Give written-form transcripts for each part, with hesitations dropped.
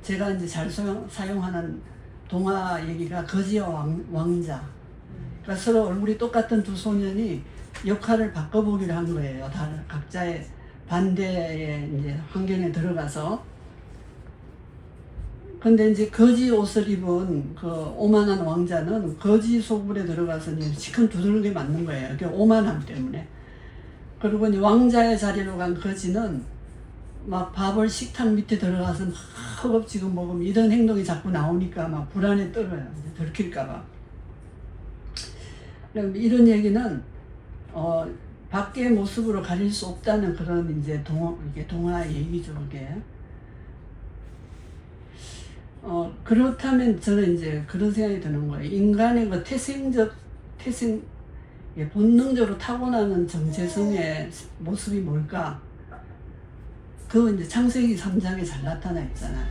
제가 이제 잘 사용하는 동화 얘기가 거지와 왕자. 그러니까 서로 얼굴이 똑같은 두 소년이 역할을 바꿔보기로 한 거예요. 다른 각자의 반대의 이제 환경에 들어가서. 근데 이제 거지 옷을 입은 그 오만한 왕자는 거지 속물에 들어가서 이제 시큰 두들겨 맞는 거예요. 그 오만함 때문에. 그리고 이제 왕자의 자리로 간 거지는 막 밥을 식탁 밑에 들어가서 막 허겁지겁 먹으면 이런 행동이 자꾸 나오니까 막 불안에 떨어요. 들킬까봐. 이런 얘기는 밖의 모습으로 가릴 수 없다는 그런 이제 동화 얘기죠, 그게. 그렇다면 저는 이제 그런 생각이 드는 거예요. 인간의 그 본능적으로 타고나는 정체성의 모습이 뭘까? 그건 이제 창세기 3장에 잘 나타나 있잖아요.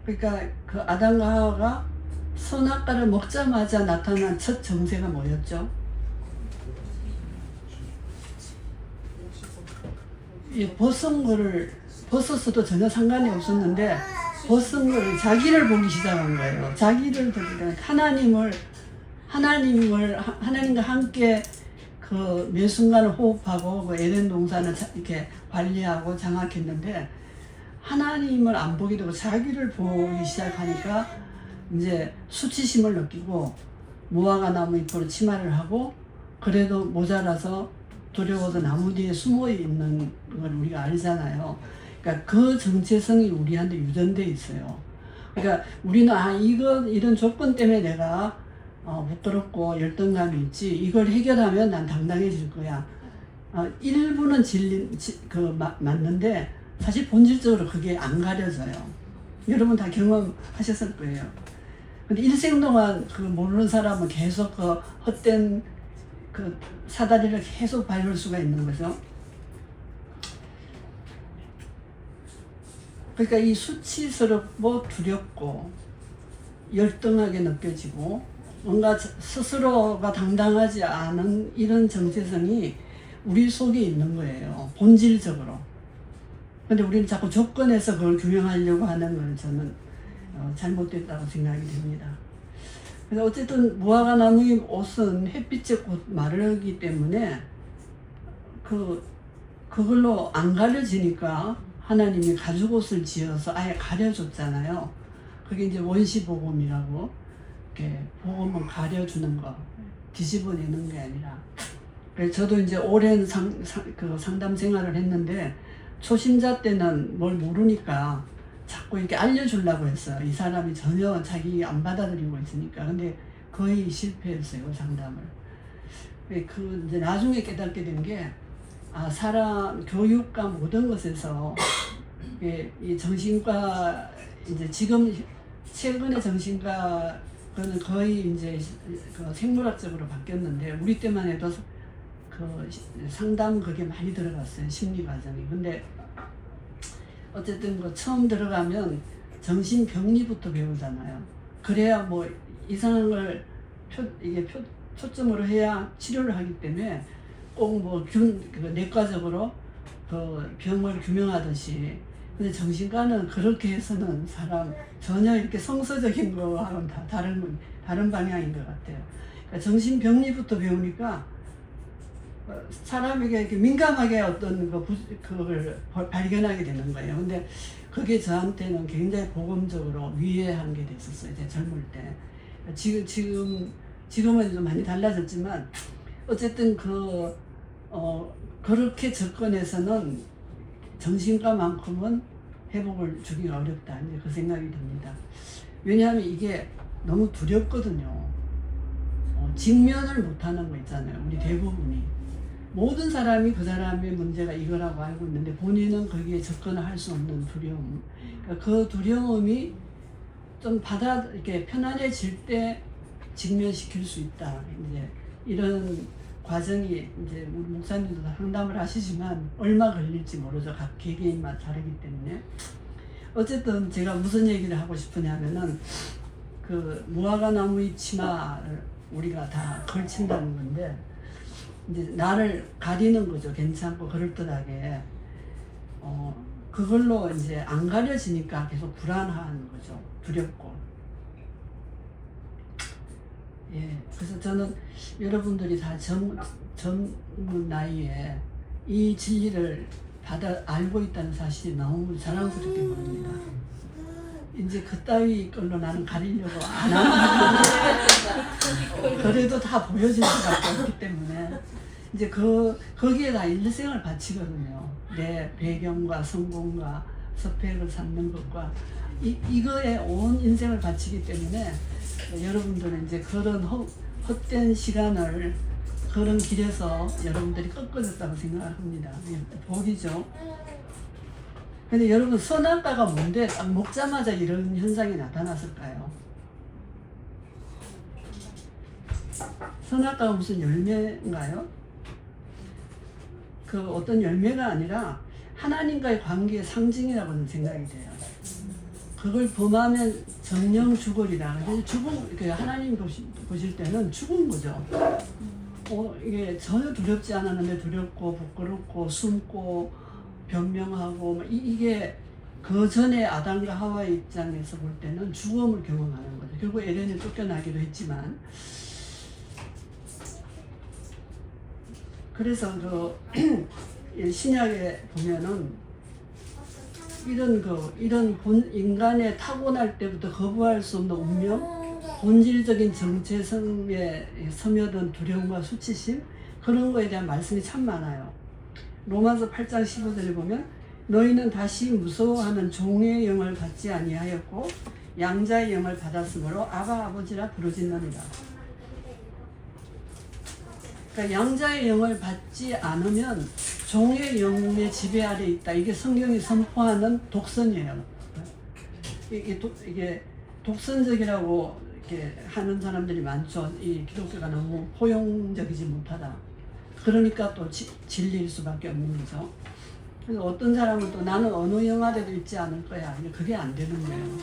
그러니까 그 아담과 하와가 선악과를 먹자마자 나타난 첫 정세가 뭐였죠? 벗은 거를 벗었어도 전혀 상관이 없었는데 벗은 거를 자기를 보기 시작한 거예요. 자기를 보니까 하나님과 함께 그 매 순간을 호흡하고 그 에덴 동산을 이렇게 관리하고 장악했는데 하나님을 안 보게 되고 자기를 보기 시작하니까 이제 수치심을 느끼고 무화과 나무 잎으로 치마를 하고 그래도 모자라서 두려워서 나무 뒤에 숨어 있는 걸 우리가 알잖아요. 그러니까 그 정체성이 우리한테 유전돼 있어요. 그러니까 우리는 이런 조건 때문에 내가 부끄럽고 열등감이 있지. 이걸 해결하면 난 당당해질 거야. 일부는 맞는데 사실 본질적으로 그게 안 가려져요. 여러분 다 경험하셨을 거예요. 근데 일생 동안 그 모르는 사람은 계속 그 헛된 그 사다리를 계속 밟을 수가 있는 거죠. 그러니까 이 수치스럽고 두렵고 열등하게 느껴지고 뭔가 스스로가 당당하지 않은 이런 정체성이 우리 속에 있는 거예요. 본질적으로. 근데 우리는 자꾸 조건에서 그걸 규명하려고 하는 건 저는 잘못됐다고 생각이 됩니다. 그래서 어쨌든 무화과 나무의 옷은 햇빛에 곧 마르기 때문에 그걸로 안 가려지니까 하나님이 가죽옷을 지어서 아예 가려줬잖아요. 그게 이제 원시복음이라고, 이렇게 복음은 가려주는 거, 뒤집어내는 게 아니라. 그래서 저도 이제 오랜 상담 생활을 했는데 초심자 때는 뭘 모르니까 자꾸 이렇게 알려주려고 했어요. 이 사람이 전혀 자기 안 받아들이고 있으니까. 근데 거의 실패했어요, 상담을. 이제 나중에 깨닫게 된 게, 사람 교육과 모든 것에서 이 정신과 이제 지금 최근의 정신과는 거의 이제 그 생물학적으로 바뀌었는데 우리 때만 해도 그 상담 그게 많이 들어갔어요, 심리 과정이. 근데 어쨌든 그 처음 들어가면 정신병리부터 배우잖아요. 그래야 뭐 이상한 걸 초점으로 해야 치료를 하기 때문에 꼭 뭐 내과적으로 그 병을 규명하듯이. 근데 정신과는 그렇게 해서는 사람 전혀 이렇게 성서적인 거하고는 다 다른 방향인 것 같아요. 그러니까 정신병리부터 배우니까 사람에게 이렇게 민감하게 어떤 그걸 발견하게 되는 거예요. 근데 그게 저한테는 굉장히 복음적으로 위해한 게 됐었어요. 제 젊을 때. 지금은 좀 많이 달라졌지만 어쨌든 그렇게 접근해서는 정신과만큼은 회복을 주기가 어렵다. 이제 그 생각이 듭니다. 왜냐하면 이게 너무 두렵거든요. 직면을 못하는 거 있잖아요. 우리 대부분이. 모든 사람이 그 사람의 문제가 이거라고 알고 있는데 본인은 거기에 접근을 할 수 없는 두려움. 그러니까 그 두려움이 좀 이렇게 편안해질 때 직면시킬 수 있다. 이제 이런 과정이 이제 우리 목사님도 상담을 하시지만 얼마 걸릴지 모르죠. 각 개개인마다 다르기 때문에. 어쨌든 제가 무슨 얘기를 하고 싶으냐면은 그 무화과 나무의 치마를 우리가 다 걸친다는 건데 이제 나를 가리는 거죠. 괜찮고 그럴듯하게. 그걸로 이제 안 가려지니까 계속 불안한 거죠. 두렵고. 예, 그래서 저는 여러분들이 다 젊은 나이에 이 진리를 알고 있다는 사실이 너무 자랑스럽게 보입니다. 이제 그따위 걸로 나는 가리려고 안 하는데 그래도 다 보여질 수밖에 없기 때문에 이제 거기에 다 일생을 바치거든요. 내 배경과 성공과 스펙을 쌓는 것과 이거에 온 인생을 바치기 때문에 여러분들은 이제 그런 헛된 시간을 그런 길에서 여러분들이 꺾어졌다고 생각합니다. 복이죠. 근데 여러분 선악과가 뭔데 딱 먹자마자 이런 현상이 나타났을까요? 선악과가 무슨 열매인가요? 그 어떤 열매가 아니라 하나님과의 관계의 상징이라고는 생각이 돼요. 그걸 범하면 정령 죽으리라. 죽음, 하나님 보실 때는 죽은 거죠. 이게 전혀 두렵지 않았는데 두렵고 부끄럽고 숨고 변명하고 이게 그 전에 아담과 하와의 입장에서 볼 때는 죽음을 경험하는 거죠. 결국 에덴에 쫓겨나기도 했지만 그래서 신약에 보면은 이런 인간의 타고날 때부터 거부할 수 없는 운명, 본질적인 정체성에 스며든 두려움과 수치심 그런 거에 대한 말씀이 참 많아요. 로마서 8장 15절에 보면 너희는 다시 무서워하는 종의 영을 받지 아니하였고 양자의 영을 받았으므로 아바 아버지라 부르짖느니라. 그러니까 양자의 영을 받지 않으면 종의 영의 지배 아래 있다. 이게 성경이 선포하는 독선이에요. 이게 독선적이라고 이렇게 하는 사람들이 많죠. 이 기독교가 너무 포용적이지 못하다. 그러니까 또 진리일 수밖에 없는 거죠. 그래서 어떤 사람은 또 나는 어느 영 아래도 있지 않을 거야. 그게 안 되는 거예요.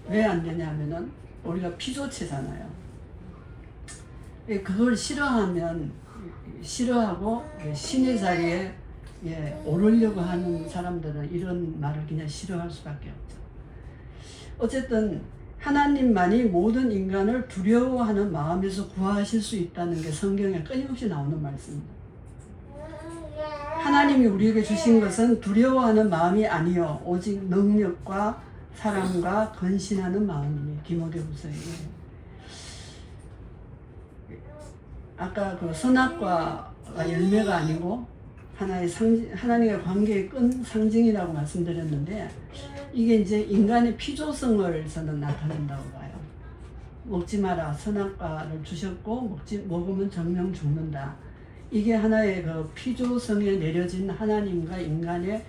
왜 안 되냐면은 우리가 피조체잖아요. 그걸 싫어하고 신의 자리에 오르려고 하는 사람들은 이런 말을 그냥 싫어할 수밖에 없죠. 어쨌든 하나님만이 모든 인간을 두려워하는 마음에서 구하실 수 있다는 게 성경에 끊임없이 나오는 말씀입니다. 하나님이 우리에게 주신 것은 두려워하는 마음이 아니요 오직 능력과 사랑과 근신하는 마음이니. 디모데후서에. 아까 그 선악과가 열매가 아니고 하나의 하나님의 관계의 끈 상징이라고 말씀드렸는데 이게 이제 인간의 피조성을 저는 나타낸다고 봐요. 먹지 마라. 선악과를 주셨고 먹으면 정령 죽는다. 이게 하나의 그 피조성에 내려진 하나님과 인간의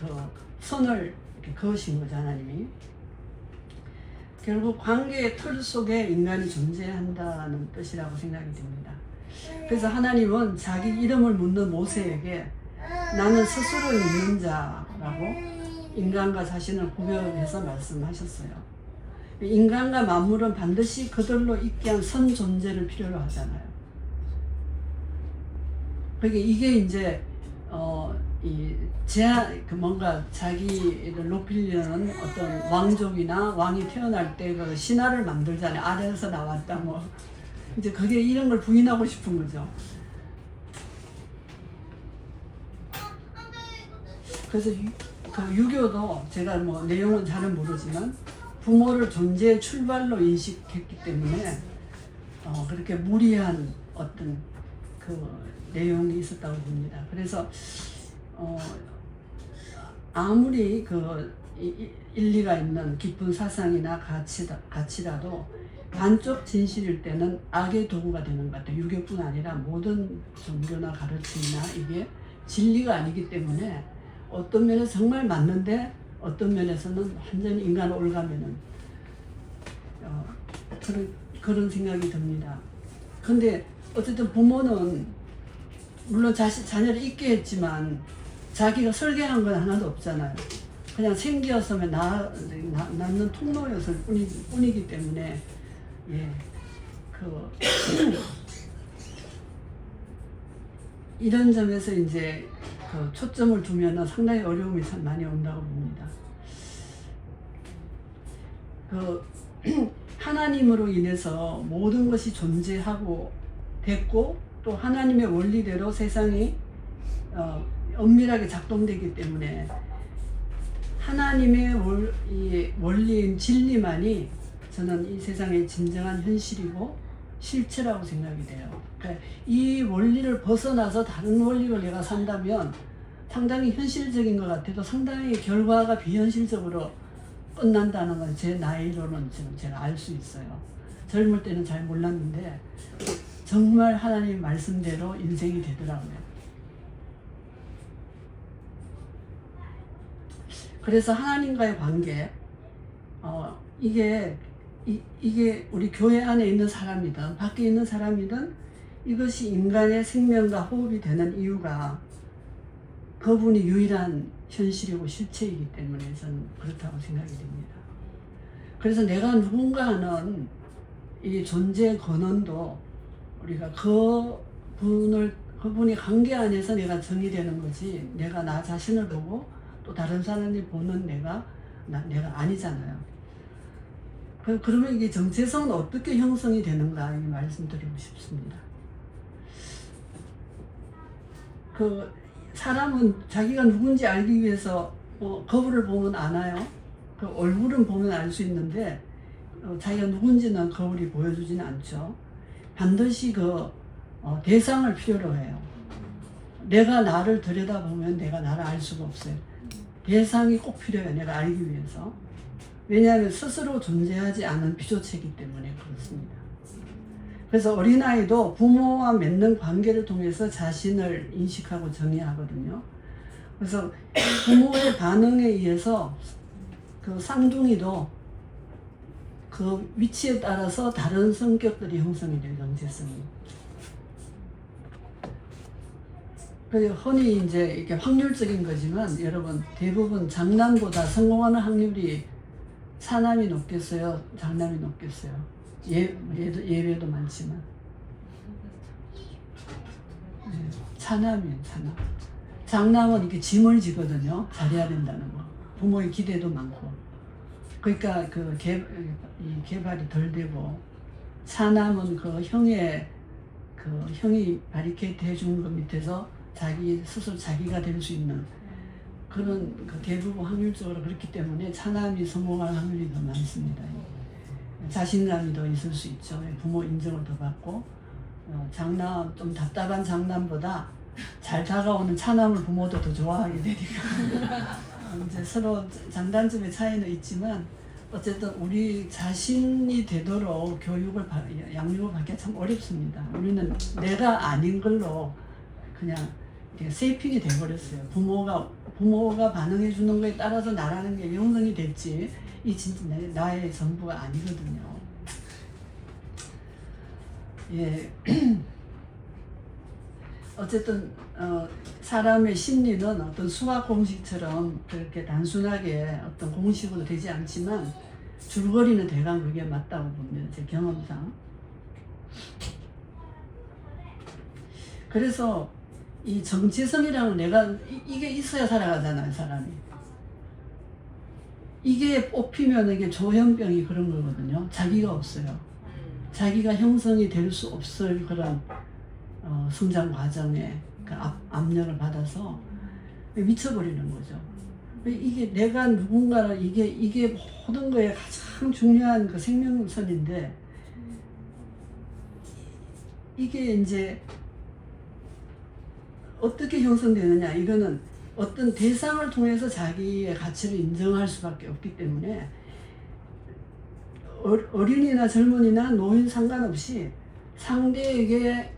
그 선을 이렇게 그으신 거죠, 하나님이. 결국 관계의 틀 속에 인간이 존재한다는 뜻이라고 생각이 됩니다. 그래서 하나님은 자기 이름을 묻는 모세에게 나는 스스로 있는 자라고 인간과 자신을 구별해서 말씀하셨어요. 인간과 만물은 반드시 그들로 있게 한 선 존재를 필요로 하잖아요. 그러니까 이게 이제 뭔가 자기를 높이려는 어떤 왕족이나 왕이 태어날 때 그 신화를 만들잖아요. 아래에서 나왔다 뭐. 이제 그게 이런 걸 부인하고 싶은 거죠. 그래서 그 유교도 제가 뭐 내용은 잘은 모르지만 부모를 존재의 출발로 인식했기 때문에 그렇게 무리한 어떤 그 내용이 있었다고 봅니다. 그래서 아무리 그 일리가 있는 깊은 사상이나 가치라도 반쪽 진실일 때는 악의 도구가 되는 것 같아요. 유교뿐 아니라 모든 종교나 가르침이나 이게 진리가 아니기 때문에 어떤 면에서 정말 맞는데 어떤 면에서는 완전히 인간 올가면은 그런 생각이 듭니다. 근데 어쨌든 부모는 물론 자녀를 있게 했지만 자기가 설계한 건 하나도 없잖아요. 그냥 생기었으면 낳는 통로였을 뿐이기 때문에 이런 점에서 이제 그 초점을 두면은 상당히 어려움이 참 많이 온다고 봅니다. 그 하나님으로 인해서 모든 것이 존재하고 됐고 또 하나님의 원리대로 세상이 엄밀하게 작동되기 때문에 하나님의 원리인 진리만이 저는 이 세상의 진정한 현실이고 실체라고 생각이 돼요. 그러니까 이 원리를 벗어나서 다른 원리로 내가 산다면 상당히 현실적인 것 같아도 상당히 결과가 비현실적으로 끝난다는 건 제 나이로는 지금 제가 알 수 있어요. 젊을 때는 잘 몰랐는데 정말 하나님 말씀대로 인생이 되더라고요. 그래서 하나님과의 관계, 이게 우리 교회 안에 있는 사람이든 밖에 있는 사람이든 이것이 인간의 생명과 호흡이 되는 이유가 그분이 유일한 현실이고 실체이기 때문에 저는 그렇다고 생각이 됩니다. 그래서 내가 누군가 하는 이 존재 근원도 우리가 그분이 관계 안에서 내가 정의되는 거지, 내가 나 자신을 보고 또 다른 사람이 보는 내가 아니잖아요. 그러면 이게 정체성은 어떻게 형성이 되는가 이 말씀드리고 싶습니다. 그 사람은 자기가 누군지 알기 위해서 거울을 보면 아나요? 그 얼굴은 보면 알 수 있는데 자기가 누군지는 거울이 보여주지는 않죠. 반드시 대상을 필요로 해요. 내가 나를 들여다보면 내가 나를 알 수가 없어요. 대상이 꼭 필요해요. 내가 알기 위해서. 왜냐하면 스스로 존재하지 않은 비조체이기 때문에 그렇습니다. 그래서 어린아이도 부모와 맺는 관계를 통해서 자신을 인식하고 정의하거든요. 그래서 부모의 반응에 의해서 그 쌍둥이도 그 위치에 따라서 다른 성격들이 형성이 돼요, 정체성이. 그래서 흔히 이제 이렇게 확률적인 거지만 여러분 대부분 장남보다 성공하는 확률이 차남이 높겠어요? 장남이 높겠어요? 예외도 많지만. 네, 차남이에요, 차남. 장남은 이렇게 짐을 지거든요. 잘해야 된다는 거. 부모의 기대도 많고. 그러니까 이 개발이 덜 되고, 차남은 형이 바리케이트 해주는 것 밑에서 스스로 자기가 될 수 있는 그런 대부분 확률적으로 그렇기 때문에 차남이 성공할 확률이 더 많습니다. 자신감이 더 있을 수 있죠. 부모 인정을 더 받고 장남, 좀 답답한 장남보다 잘 다가오는 차남을 부모도 더 좋아하게 되니까 이제 서로 장단점의 차이는 있지만 어쨌든 우리 자신이 되도록 양육을 받기가 참 어렵습니다. 우리는 내가 아닌 걸로 그냥 세이핑이 돼버렸어요. 부모가 반응해 주는 거에 따라서 나라는 게 형성이 됐지 이 진짜 나의 전부가 아니거든요. 예. 어쨌든 사람의 심리는 어떤 수학 공식처럼 그렇게 단순하게 어떤 공식으로 되지 않지만 줄거리는 대강 그게 맞다고 봅니다. 제 경험상. 그래서 이 정체성이라는 이게 있어야 살아가잖아요, 사람이. 이게 뽑히면 이게 조현병이 그런 거거든요. 자기가 없어요. 자기가 형성이 될 수 없을 그런 성장 과정에 그 압력을 받아서 미쳐버리는 거죠. 이게 내가 누군가라 이게 모든 거에 가장 중요한 그 생명선인데 이게 이제 어떻게 형성되느냐, 이거는 어떤 대상을 통해서 자기의 가치를 인정할 수밖에 없기 때문에 어린이나 젊은이나 노인 상관없이 상대에게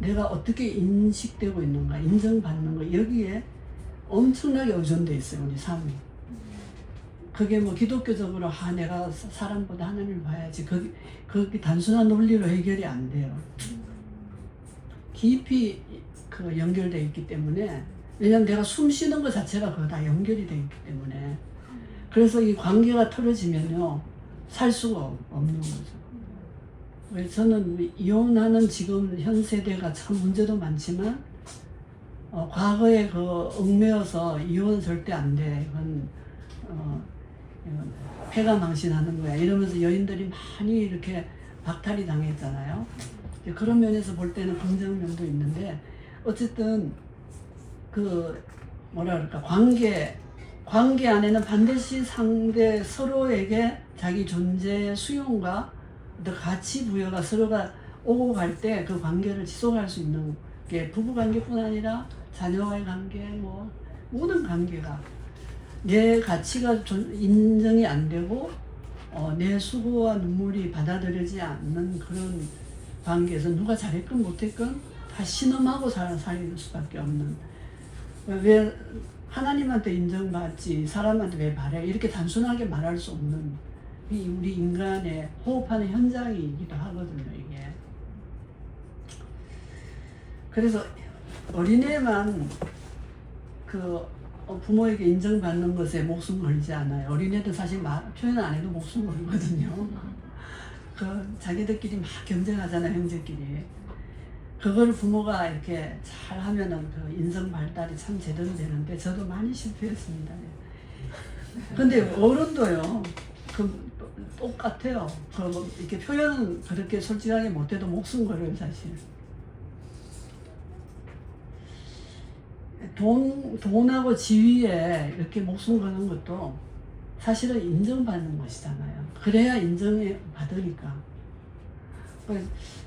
내가 어떻게 인식되고 있는가, 인정받는 거, 여기에 엄청나게 의존돼 있어요, 우리 삶이. 그게 뭐 기독교적으로 내가 사람보다 하나님을 봐야지, 그게 단순한 논리로 해결이 안 돼요. 깊이 연결되어 있기 때문에, 왜냐면 내가 숨 쉬는 것 자체가 그거 다 연결이 되어 있기 때문에. 그래서 이 관계가 틀어지면요 살 수가 없는 거죠. 저는 이혼하는 지금 현 세대가 참 문제도 많지만 과거에 그 얽매여서 이혼 절대 안 돼. 이건 패가 망신하는 거야. 이러면서 여인들이 많이 이렇게 박탈이 당했잖아요. 그런 면에서 볼 때는 긍정면도 있는데, 어쨌든 그 뭐라 그럴까, 관계 안에는 반드시 상대 서로에게 자기 존재의 수용과 어떤 가치 부여가 서로가 오고 갈 때 그 관계를 지속할 수 있는 게 부부 관계뿐 아니라 자녀와의 관계, 뭐 모든 관계가 내 가치가 인정이 안 되고 내 수고와 눈물이 받아들여지지 않는 그런 관계에서 누가 잘했건 못했건 다 신음하고 살릴 수밖에 없는, 왜 하나님한테 인정받지 사람한테 왜 바래, 이렇게 단순하게 말할 수 없는 우리 인간의 호흡하는 현장이기도 하거든요, 이게. 그래서 어린애만 그 부모에게 인정받는 것에 목숨 걸지 않아요. 어린애들 사실 표현 안 해도 목숨 걸거든요. 그 자기들끼리 막 경쟁하잖아요, 형제끼리. 그걸 부모가 이렇게 잘 하면은 그 인성 발달이 참 제대로 되는데, 저도 많이 실패했습니다. 근데 어른도요, 똑같아요. 이렇게 표현은 그렇게 솔직하게 못해도 목숨 걸어요, 사실. 돈하고 지위에 이렇게 목숨 거는 것도 사실은 인정받는 것이잖아요. 그래야 인정을 받으니까.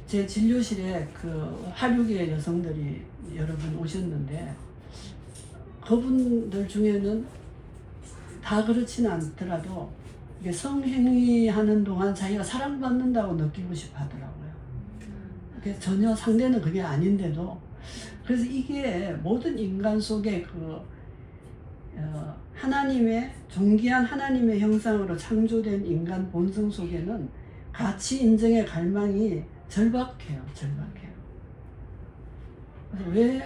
제 진료실에 그 하류계 여성들이 여러 분 오셨는데, 그분들 중에는 다 그렇지는 않더라도 이게 성행위 하는 동안 자기가 사랑받는다고 느끼고 싶어 하더라고요. 전혀 상대는 그게 아닌데도. 그래서 이게 모든 인간 속에 하나님의 존귀한 하나님의 형상으로 창조된 인간 본성 속에는 가치 인정의 갈망이 절박해요. 그래서 왜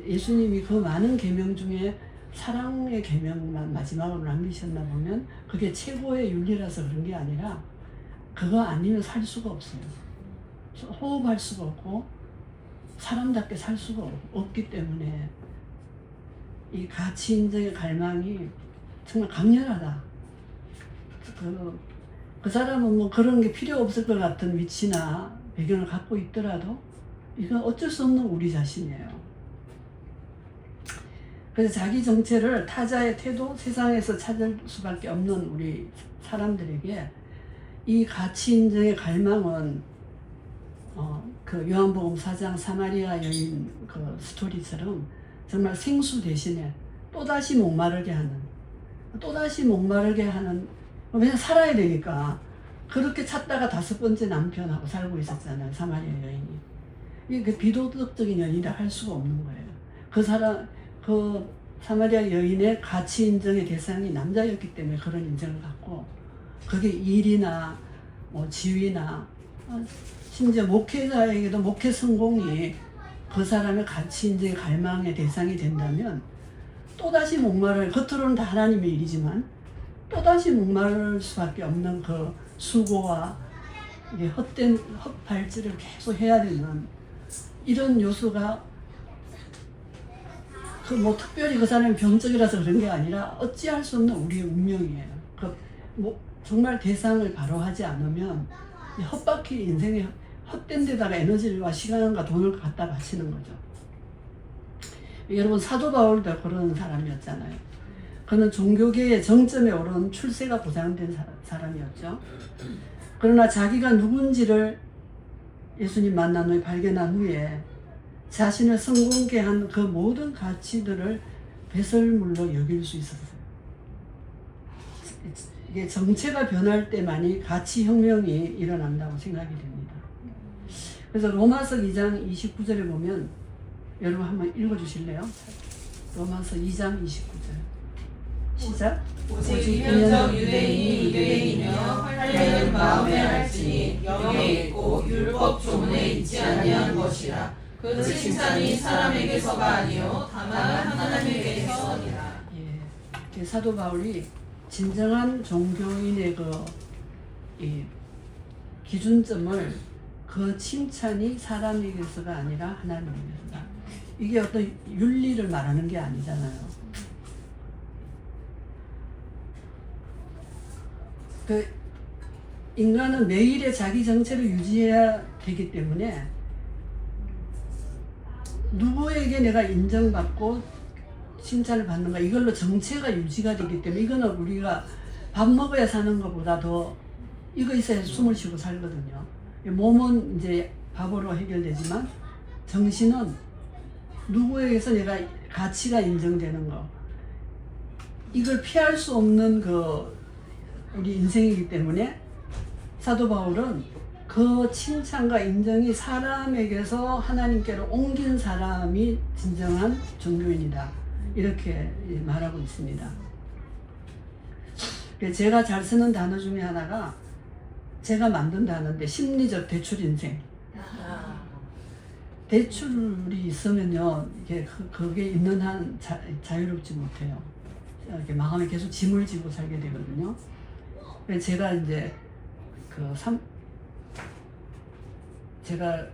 예수님이 그 많은 계명 중에 사랑의 계명만 마지막으로 남기셨나 보면, 그게 최고의 윤리라서 그런 게 아니라 그거 아니면 살 수가 없어요. 호흡할 수가 없고 사람답게 살 수가 없기 때문에 이 가치 인정의 갈망이 정말 강렬하다. 그 사람은 뭐 그런 게 필요 없을 것 같은 위치나 배경을 갖고 있더라도 이건 어쩔 수 없는 우리 자신이에요. 그래서 자기 정체를 타자의 태도, 세상에서 찾을 수밖에 없는 우리 사람들에게 이 가치 인정의 갈망은 그 요한복음 4장 사마리아 여인 그 스토리처럼 정말 생수 대신에 또다시 목마르게 하는, 왜냐면 살아야 되니까. 그렇게 찾다가 5번째 남편하고 살고 있었잖아요, 사마리아 여인이. 이게 비도덕적인 연이라 할 수가 없는 거예요. 그 사마리아 여인의 가치 인정의 대상이 남자였기 때문에 그런 인정을 갖고, 그게 일이나 뭐 지위나 심지어 목회자에게도 목회 성공이 그 사람의 가치 인정의 갈망의 대상이 된다면 또다시 겉으로는 다 하나님의 일이지만 또다시 목마를 수밖에 없는 그 수고와 헛발질을 계속 해야 되는 이런 요소가 특별히 그 사람이 병적이라서 그런 게 아니라 어찌할 수 없는 우리의 운명이에요. 정말 대상을 바로 하지 않으면 헛바퀴 인생에 헛된 데다가 에너지와 시간과 돈을 갖다 바치는 거죠. 여러분, 사도 바울도 그런 사람이었잖아요. 그는 종교계의 정점에 오른 출세가 보장된 사람이었죠. 그러나 자기가 누군지를 예수님 만난 후에 발견한 후에 자신을 성공케 한 그 모든 가치들을 배설물로 여길 수 있었어요. 이게 정체가 변할 때만이 가치 혁명이 일어난다고 생각이 됩니다. 그래서 로마서 2장 29절에 보면, 여러분 한번 읽어주실래요? 로마서 2장 29절 시작. 오직 유년적 유대인이 유대인이며 할례는 마음에 할지니 영에 있고 율법 조문에 있지 아니한 것이라. 그 칭찬이 사람에게서가 아니요 다만 하나님에게서니라. 예, 사도 바울이 진정한 종교인의 이 기준점을 그 칭찬이 사람에게서가 아니라 하나님에게서다. 이게 어떤 윤리를 말하는 게 아니잖아요. 그 인간은 매일의 자기 정체를 유지해야 되기 때문에 누구에게 내가 인정받고 칭찬을 받는가 이걸로 정체가 유지가 되기 때문에 이거는 우리가 밥 먹어야 사는 것보다 더 이거 있어야 숨을 쉬고 살거든요. 몸은 이제 밥으로 해결되지만 정신은 누구에게서 내가 가치가 인정되는 거 이걸 피할 수 없는 그 우리 인생이기 때문에 사도 바울은 그 칭찬과 인정이 사람에게서 하나님께로 옮긴 사람이 진정한 종교인이다. 이렇게 말하고 있습니다. 제가 잘 쓰는 단어 중에 하나가 제가 만든 단어인데 심리적 대출 인생. 대출이 있으면요, 이게 그게 있는 한 자유롭지 못해요. 이렇게 마음에 계속 짐을 지고 살게 되거든요. 제가 이제 제가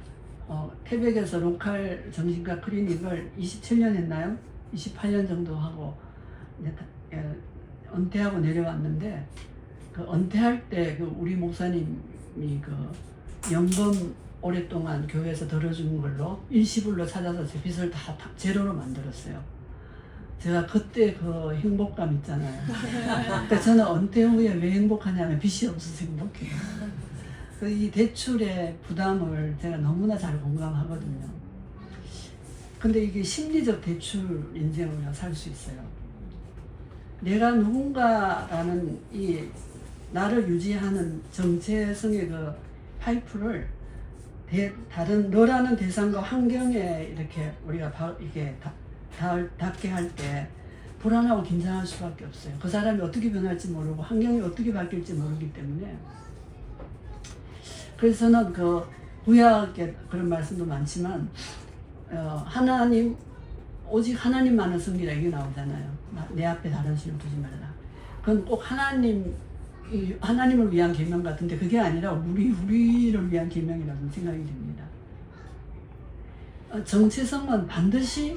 태백에서 로컬 정신과 클리닉을 27년 했나요? 28년 정도 하고 이제 은퇴하고 내려왔는데 그 은퇴할 때 그 우리 목사님이 그 연금 오랫동안 교회에서 들어준 걸로 일시불로 찾아서 제 빚을 다 제로로 만들었어요. 제가 그때 그 행복감 있잖아요. 그러니까 저는 은퇴 후에 왜 행복하냐면 빚이 없어서 행복해요. 이 대출의 부담을 제가 너무나 잘 공감하거든요. 근데 이게 심리적 대출 인생으로 살 수 있어요. 내가 누군가라는 이 나를 유지하는 정체성의 그 파이프를 다른 너라는 대상과 환경에 이렇게 우리가 이게 닿게 할 때 불안하고 긴장할 수밖에 없어요. 그 사람이 어떻게 변할지 모르고 환경이 어떻게 바뀔지 모르기 때문에. 그래서 저는 그 구약에 그런 말씀도 많지만 하나님 오직 하나님만을 섬기라 이게 나오잖아요. 내 앞에 다른 신을 두지 말라. 그건 꼭 하나님을 위한 계명 같은데 그게 아니라 우리를 위한 계명이라는 생각이 듭니다. 정체성은 반드시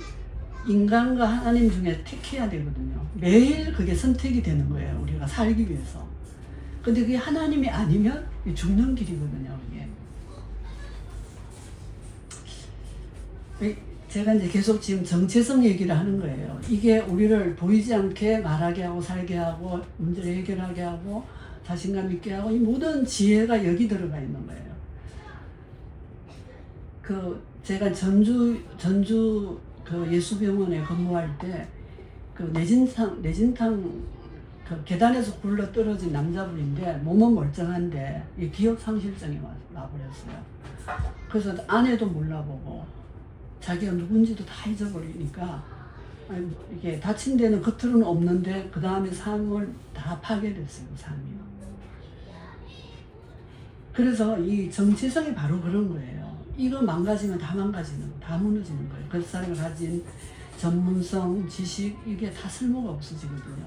인간과 하나님 중에 택해야 되거든요. 매일 그게 선택이 되는 거예요. 우리가 살기 위해서. 근데 그게 하나님이 아니면 죽는 길이거든요. 이게. 제가 이제 계속 지금 정체성 얘기를 하는 거예요. 이게 우리를 보이지 않게 말하게 하고 살게 하고 문제를 해결하게 하고 자신감 있게 하고 이 모든 지혜가 여기 들어가 있는 거예요. 제가 전주 그 예수병원에 근무할 때 그 내진탕 그 계단에서 굴러 떨어진 남자분인데 몸은 멀쩡한데 이 기억 상실증이 와버렸어요. 그래서 아내도 몰라보고 자기가 누군지도 다 잊어버리니까 이게 다친 데는 겉으로는 없는데 그 다음에 삶을 다 파괴됐어요. 삶이. 그래서 이 정체성이 바로 그런 거예요. 이거 망가지면 다 망가지는 거, 다 무너지는 거예요. 그 사람이 가진 전문성, 지식 이게 다 쓸모가 없어지거든요.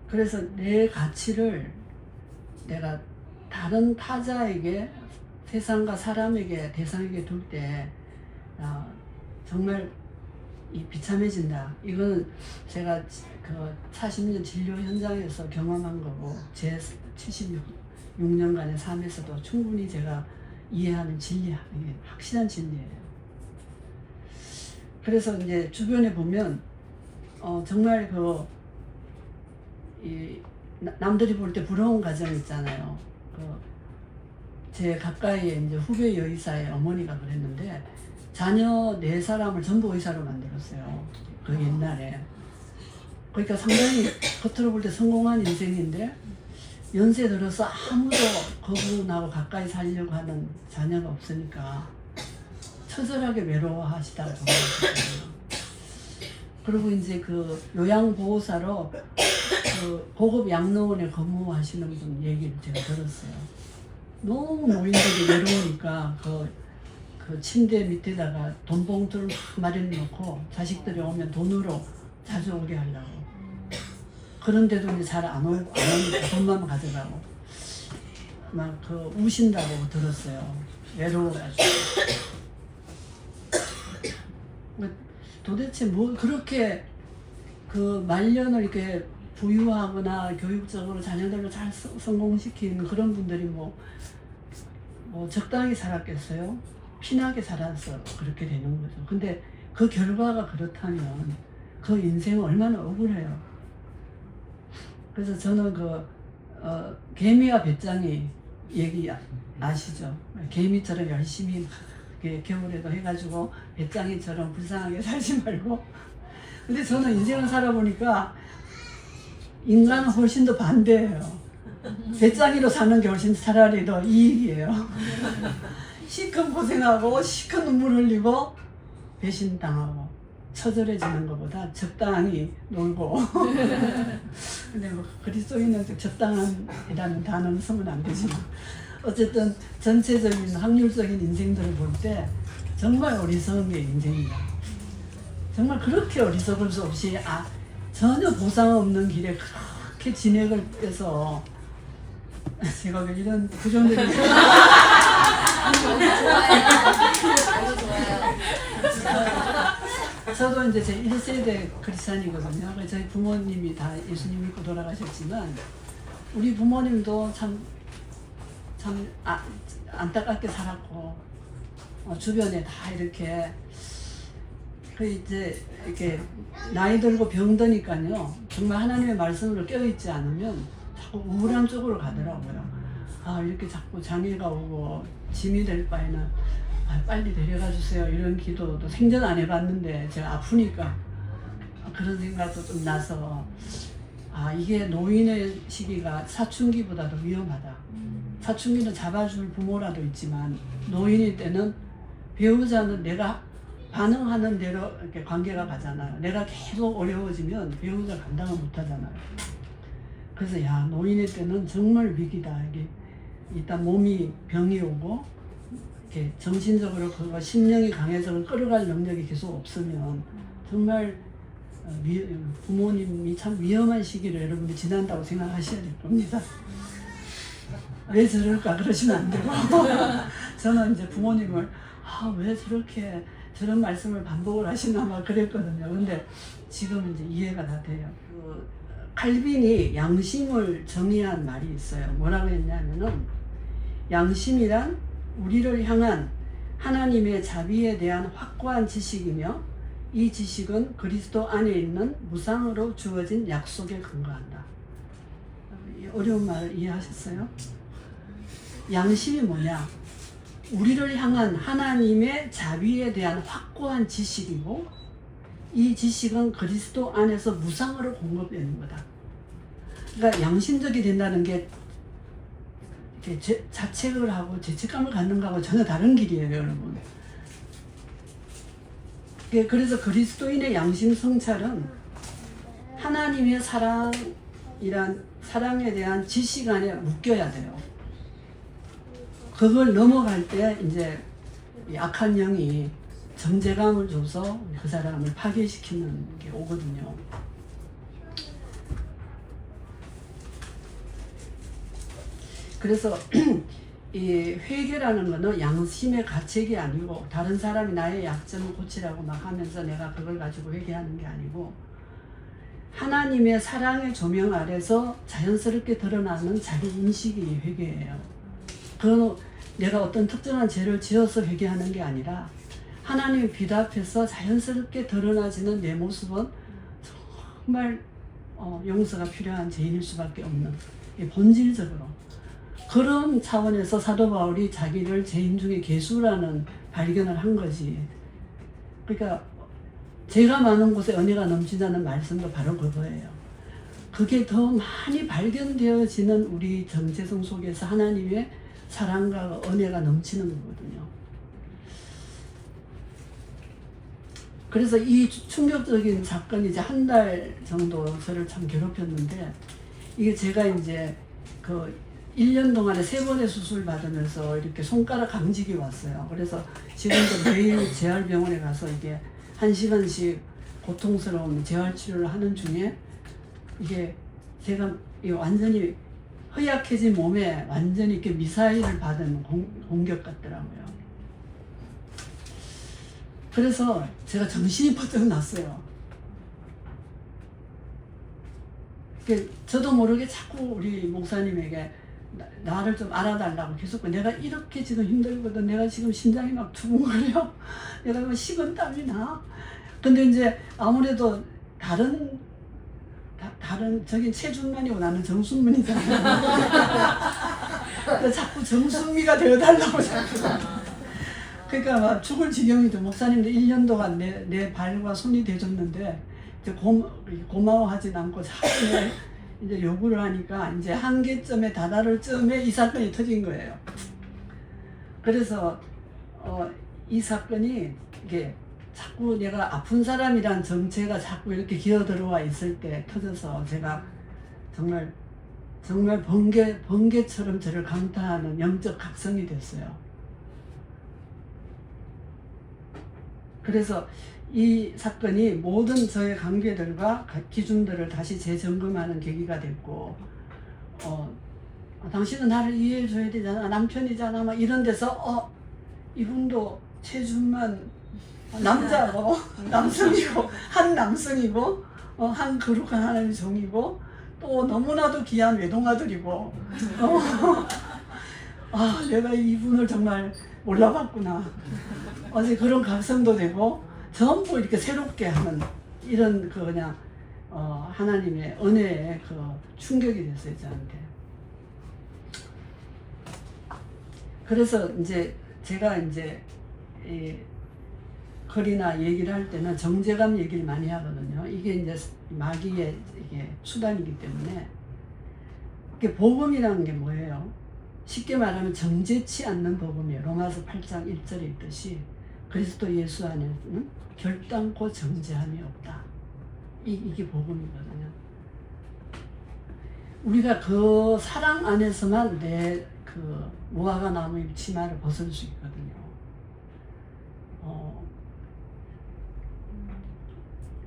그래서 내 가치를 내가 다른 타자에게 세상과 사람에게 대상에게 둘 때 정말 비참해진다. 이건 제가 그 40년 진료 현장에서 경험한 거고 제 76년간의 삶에서도 충분히 제가 이해하는 진리야. 이게 확실한 진리예요. 그래서 이제 주변에 보면 정말 남들이 볼 때 부러운 가정 있잖아요. 제 가까이에 이제 후배 여의사의 어머니가 그랬는데 자녀 4사람을 전부 의사로 만들었어요. 그 옛날에. 그러니까 상당히 겉으로 볼 때 성공한 인생인데 연세 들어서 아무도 그분하고 가까이 살려고 하는 자녀가 없으니까 처절하게 외로워하시다고 그러거든요. 그리고 이제 그 요양보호사로 그 고급 양로원에 근무하시는 분 얘기를 제가 들었어요. 너무 노인들이 외로우니까 그 침대 밑에다가 돈 봉투를 막 마련해 놓고 자식들이 오면 돈으로 자주 오게 하려고. 그런데도 이제 잘 안 오니까 돈만 가져가고. 막 우신다고 들었어요. 외로워가지고. 도대체 뭐 그렇게 그 말년을 이렇게 부유하거나 교육적으로 자녀들을 잘 성공시킨 그런 분들이 뭐 적당히 살았겠어요? 피나게 살아서 그렇게 되는 거죠. 근데 그 결과가 그렇다면 그 인생은 얼마나 억울해요. 그래서 저는 개미와 배짱이 얘기 아시죠? 개미처럼 열심히 겨울에도 해가지고 배짱이처럼 불쌍하게 살지 말고. 근데 저는 인생을 살아보니까 인간은 훨씬 더 반대예요. 배짱이로 사는 게 훨씬 차라리 더 이익이에요. 시큰 고생하고 시큰 눈물 흘리고 배신당하고 처절해지는 것보다 적당히 놀고. 근데 뭐 그리스도인은 적당한이라는 단어는 쓰면 안 되지만 어쨌든 전체적인 확률적인 인생들을 볼 때 정말 어리석은 게 인생이다. 정말 그렇게 어리석을 수 없이 전혀 보상 없는 길에 그렇게 진액을 빼서 제가 왜 이런 부정적인 저도 이제 제 1세대 크리스찬이거든요. 저희 부모님이 다 예수님 믿고 돌아가셨지만 우리 부모님도 참 안타깝게 살았고 주변에 다 이렇게 이제 이렇게 나이 들고 병드니까요. 정말 하나님의 말씀으로 껴있지 않으면 자꾸 우울한 쪽으로 가더라고요. 이렇게 자꾸 장애가 오고 짐이 될 바에는 빨리 데려가 주세요. 이런 기도도 생전 안 해봤는데 제가 아프니까 그런 생각도 좀 나서 이게 노인의 시기가 사춘기보다도 위험하다. 사춘기는 잡아줄 부모라도 있지만 노인일 때는 배우자는 내가 반응하는 대로 이렇게 관계가 가잖아요. 내가 계속 어려워지면 배우자 감당을 못 하잖아요. 그래서 노인일 때는 정말 위기다. 이게 일단 몸이 병이 오고 이렇게 정신적으로 심령이 강해서 끌어갈 능력이 계속 없으면 정말 부모님이 참 위험한 시기를 여러분들 지난다고 생각하셔야 될 겁니다. 왜 저럴까 그러시면 안 되고 저는 이제 부모님을 왜 저렇게 저런 말씀을 반복을 하시나 막 그랬거든요. 근데 지금 이제 이해가 다 돼요. 칼빈이 양심을 정의한 말이 있어요. 뭐라고 했냐면은 양심이란 우리를 향한 하나님의 자비에 대한 확고한 지식이며 이 지식은 그리스도 안에 있는 무상으로 주어진 약속에 근거한다. 어려운 말 이해하셨어요? 양심이 뭐냐? 우리를 향한 하나님의 자비에 대한 확고한 지식이고 이 지식은 그리스도 안에서 무상으로 공급되는 거다. 그러니까 양심적이 된다는 게 자책을 하고 죄책감을 갖는 거하고 전혀 다른 길이에요, 여러분. 그래서 그리스도인의 양심 성찰은 하나님의 사랑에 대한 지식 안에 묶여야 돼요. 그걸 넘어갈 때 이제 악한 영이 정죄감을 줘서 그 사람을 파괴시키는 게 오거든요. 그래서 이 회개라는 거는 양심의 가책이 아니고 다른 사람이 나의 약점을 고치라고 막 하면서 내가 그걸 가지고 회개하는 게 아니고 하나님의 사랑의 조명 아래서 자연스럽게 드러나는 자기 인식이 회개예요. 그건 내가 어떤 특정한 죄를 지어서 회개하는 게 아니라 하나님의 빛 앞에서 자연스럽게 드러나지는 내 모습은 정말 용서가 필요한 죄인일 수밖에 없는, 본질적으로 그런 차원에서 사도 바울이 자기를 죄인 중에 괴수라는 발견을 한 거지. 그러니까 죄가 많은 곳에 은혜가 넘친다는 말씀도 바로 그거예요. 그게 더 많이 발견되어지는 우리 정체성 속에서 하나님의 사랑과 은혜가 넘치는 거거든요. 그래서 이 충격적인 사건이 이제 한 달 정도 저를 참 괴롭혔는데, 이게 제가 이제 1년 동안에 3번의 수술 받으면서 이렇게 손가락 강직이 왔어요. 그래서 지금도 매일 재활병원에 가서 이게 1시간씩 고통스러운 재활치료를 하는 중에 이게 제가 완전히 허약해진 몸에 완전히 이렇게 미사일을 받은 공격 같더라고요. 그래서 제가 정신이 번쩍 났어요. 저도 모르게 자꾸 우리 목사님에게 나를 좀 알아달라고 계속, 내가 이렇게 지금 힘들거든, 내가 지금 심장이 막 두근거려, 내가 뭐 식은땀이 나. 근데 이제 아무래도 다른 저긴 최준만이고 나는 정순문이잖아요. 자꾸 정순미가 되어달라고 자꾸. 그러니까 막 죽을 지경이죠. 목사님도 1년 동안 내 발과 손이 돼줬는데 이제 고마워하진 않고 자꾸 이제 요구를 하니까 이제 한계점에 다다를 쯤에 이 사건이 터진 거예요. 그래서 이 사건이 이게 자꾸 내가 아픈 사람이란 정체가 자꾸 이렇게 기어 들어와 있을 때 터져서 제가 정말 번개처럼 저를 강타하는 영적 각성이 됐어요. 그래서 이 사건이 모든 저의 관계들과 기준들을 다시 재점검하는 계기가 됐고, 당신은 나를 이해해 줘야 되잖아, 남편이잖아, 막 이런 데서 이분도 최준만 남자고 남성이고 한 남성이고 한 거룩한 하나님의 종이고 또 너무나도 귀한 외동아들이고 내가 이분을 정말 몰라봤구나. 어제 그런 각성도 되고 전부 이렇게 새롭게 하는 이런 그냥 하나님의 은혜의 그 충격이 됐어요, 저한테. 그래서 이제 제가 이제 글이나 얘기를 할 때는 정제감 얘기를 많이 하거든요. 이게 이제 마귀의 이게 수단이기 때문에. 이게 복음이라는 게 뭐예요? 쉽게 말하면 정제치 않는 복음이에요. 로마서 8장 1절에 있듯이 그리스도 예수 안에는 결단코 정죄함이 없다. 이게 복음이거든요. 우리가 그 사랑 안에서만 내 그 무화과 나무의 치마를 벗을 수 있거든요.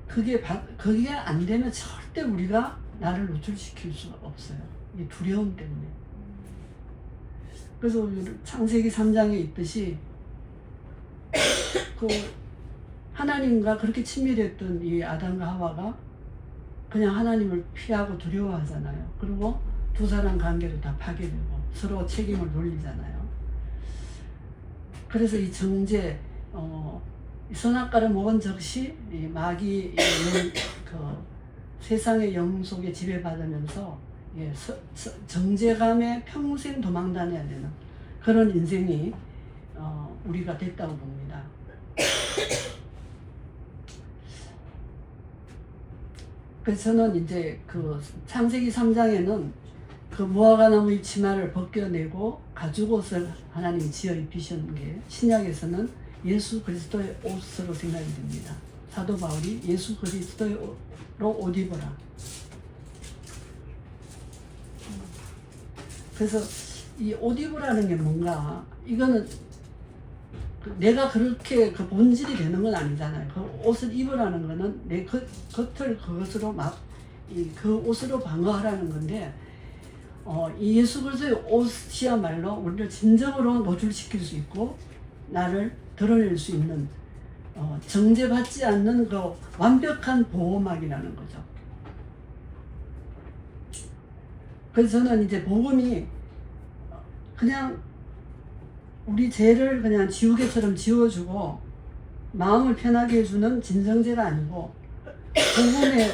그게 안 되면 절대 우리가 나를 노출시킬 수가 없어요. 이 두려움 때문에. 그래서 창세기 3장에 있듯이 그 하나님과 그렇게 친밀했던 이 아담과 하와가 그냥 하나님을 피하고 두려워하잖아요. 그리고 두 사람 관계도 다 파괴되고 서로 책임을 돌리잖아요. 그래서 이 정죄, 선악과를 먹은 즉시 이 마귀의 그 세상의 영 속에 지배받으면서 정죄감에 평생 도망다녀야 되는 그런 인생이 우리가 됐다고 봅니다. 그래서 저는 이제 그 창세기 3장에는 그 무화과 나무의 치마를 벗겨내고 가죽옷을 하나님이 지어 입히신 게 신약에서는 예수 그리스도의 옷으로 생각이 됩니다. 사도 바울이 예수 그리스도의 옷으로 옷 입어라. 그래서 이 옷 입으라는 게 뭔가, 이거는 내가 그렇게 그 본질이 되는 건 아니잖아요. 그 옷을 입으라는 거는 내 겉을 그것으로 그 옷으로 방어하라는 건데, 이 예수 그리스도의 옷이야말로 우리를 진정으로 노출시킬 수 있고 나를 드러낼 수 있는 정죄받지 않는 그 완벽한 보호막이라는 거죠. 그래서 저는 이제 복음이 그냥 우리 죄를 그냥 지우개처럼 지워주고 마음을 편하게 해주는 진정제가 아니고, 복음에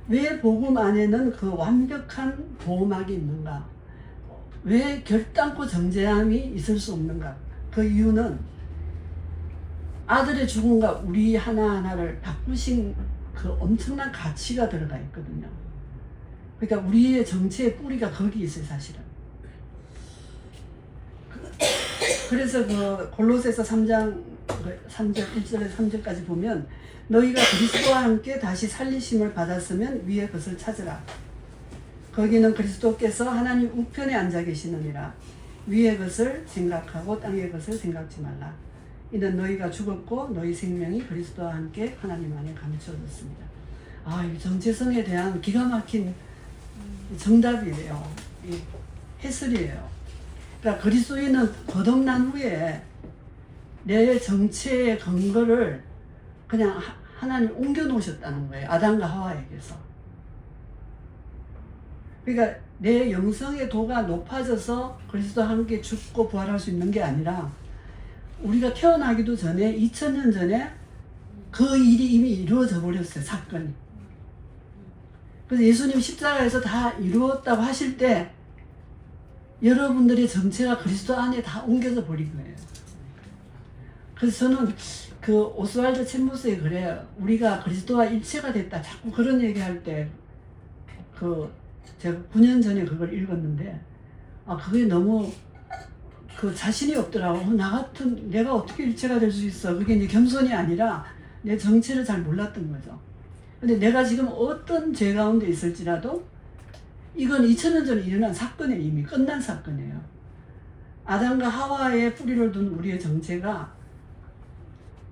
왜 복음 안에는 그 완벽한 보호막이 있는가? 왜 결단코 정죄함이 있을 수 없는가? 그 이유는 아들의 죽음과 우리 하나하나를 바꾸신 그 엄청난 가치가 들어가 있거든요. 그러니까 우리의 정체의 뿌리가 거기 있어요, 사실은. 그래서 그 골로새서 3장 3절 1절에서 3절까지 보면 너희가 그리스도와 함께 다시 살리심을 받았으면 위의 것을 찾으라. 거기는 그리스도께서 하나님 우편에 앉아 계시느니라. 위의 것을 생각하고 땅의 것을 생각지 말라. 이는 너희가 죽었고 너희 생명이 그리스도와 함께 하나님 안에 감추어졌습니다. 이 정체성에 대한 기가 막힌 정답이에요. 해설이에요. 그러니까 그리스도인은 거듭난 후에 내 정체의 근거를 그냥 하나님 옮겨 놓으셨다는 거예요. 아담과 하와에게서. 그러니까 내 영성의 도가 높아져서 그리스도와 함께 죽고 부활할 수 있는 게 아니라 우리가 태어나기도 전에 2000년 전에 그 일이 이미 이루어져 버렸어요. 사건이. 그래서 예수님 십자가에서 다 이루었다고 하실 때 여러분들의 정체가 그리스도 안에 다 옮겨져 버린 거예요. 그래서 저는 그 오스왈드 챔버스의 글에 우리가 그리스도와 일체가 됐다 자꾸 그런 얘기할 때 그 제가 9년 전에 그걸 읽었는데 그게 너무 그 자신이 없더라고. 나 같은 내가 어떻게 일체가 될 수 있어. 그게 이제 겸손이 아니라 내 정체를 잘 몰랐던 거죠. 근데 내가 지금 어떤 죄 가운데 있을지라도 이건 2000년 전에 일어난 사건에 이미 끝난 사건이에요. 아담과 하와의 뿌리를 둔 우리의 정체가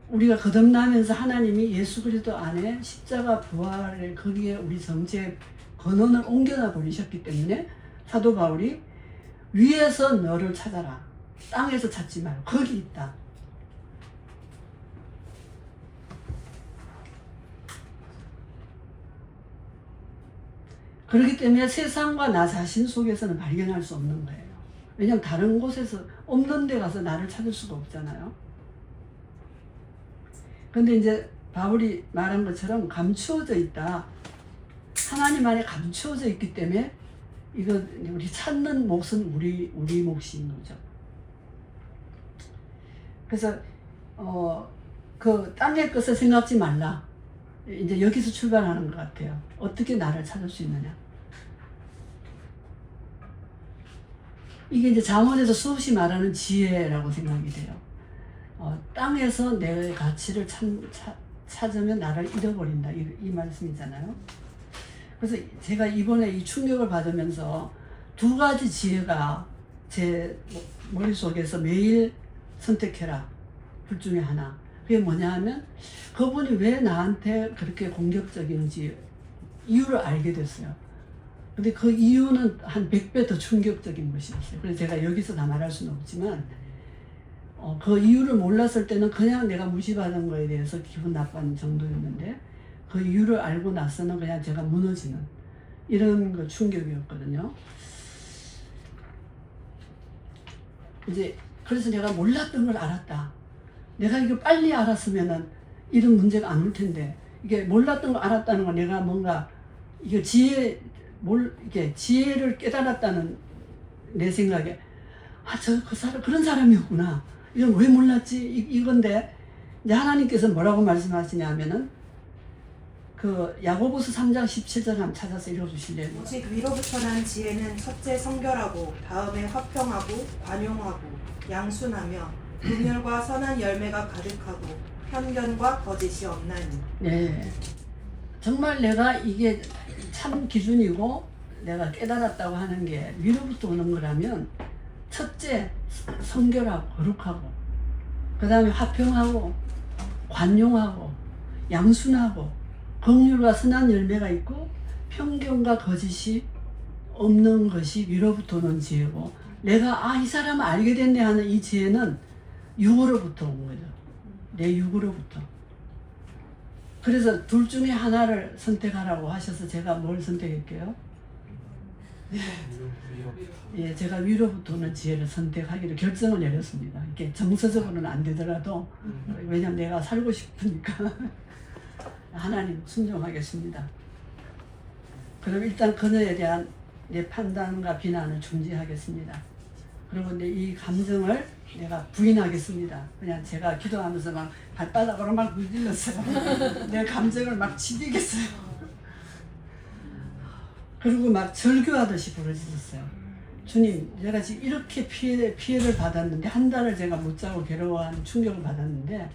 우리가 거듭나면서 하나님이 예수 그리스도 안에 십자가 부활을 거기에 우리 정체의 근원을 옮겨놔 버리셨기 때문에 사도 바울이 위에서 너를 찾아라. 땅에서 찾지 말고 거기 있다. 그렇기 때문에 세상과 나 자신 속에서는 발견할 수 없는 거예요. 왜냐하면 다른 곳에서 없는 데 가서 나를 찾을 수가 없잖아요. 근데 이제 바울이 말한 것처럼 감추어져 있다. 하나님 안에 감추어져 있기 때문에 이거 우리 찾는 몫은 우리 몫인 거죠. 그래서 그 땅의 것을 생각지 말라. 이제 여기서 출발하는 것 같아요. 어떻게 나를 찾을 수 있느냐. 이게 이제 잠언에서 수없이 말하는 지혜라고 생각이 돼요. 땅에서 내 가치를 찾으면 나를 잃어버린다. 이 말씀이잖아요. 그래서 제가 이번에 이 충격을 받으면서 두 가지 지혜가 제 머릿속에서 매일 선택해라. 둘 중에 하나. 그게 뭐냐 하면 그분이 왜 나한테 그렇게 공격적인지 이유를 알게 됐어요. 근데 그 이유는 한 100배 더 충격적인 것이었어요. 그래서 제가 여기서 다 말할 수는 없지만 그 이유를 몰랐을 때는 그냥 내가 무시받은 거에 대해서 기분 나쁜 정도였는데 그 이유를 알고 나서는 그냥 제가 무너지는 이런 거 충격이었거든요. 이제 그래서 내가 몰랐던 걸 알았다. 내가 이거 빨리 알았으면은 이런 문제가 안 올 텐데 이게 몰랐던 걸 알았다는 건 내가 뭔가 이게 이게 지혜를 깨달았다는 내 생각에 그 사람 그런 사람이었구나. 이건 왜 몰랐지? 이건데 이제 하나님께서 뭐라고 말씀하시냐면은 그 야고보서 3장 17절 한번 찾아서 읽어주실래요? 오직 위로부터 난 지혜는 첫째 성결하고 다음에 화평하고 관용하고 양순하며 긍휼과 선한 열매가 가득하고 편견과 거짓이 없나니. 네, 정말 내가 이게 참 기준이고 내가 깨달았다고 하는 게 위로부터 오는 거라면 첫째 성결하고 거룩하고 그 다음에 화평하고 관용하고 양순하고 긍휼과 선한 열매가 있고 편견과 거짓이 없는 것이 위로부터 오는 지혜고 내가 이 사람을 알게 됐네 하는 이 지혜는 육으로부터 온 거죠. 내 육으로부터. 그래서 둘 중에 하나를 선택하라고 하셔서 제가 뭘 선택할게요? 예, 제가 위로부터 오는 지혜를 선택하기로 결정을 내렸습니다. 이게 정서적으로는 안 되더라도 왜냐면 내가 살고 싶으니까 하나님 순종하겠습니다. 그럼 일단 그녀에 대한 내 판단과 비난을 중지하겠습니다. 그리고 이 감정을 내가 부인하겠습니다. 그냥 제가 기도하면서 막 발바닥으로 막 문질렀어요. 내 감정을 막 지키겠어요. 그리고 막 절규하듯이 부르짖었어요. 주님, 제가 지금 이렇게 피해를 받았는데 한 달을 제가 못 자고 괴로워하는 충격을 받았는데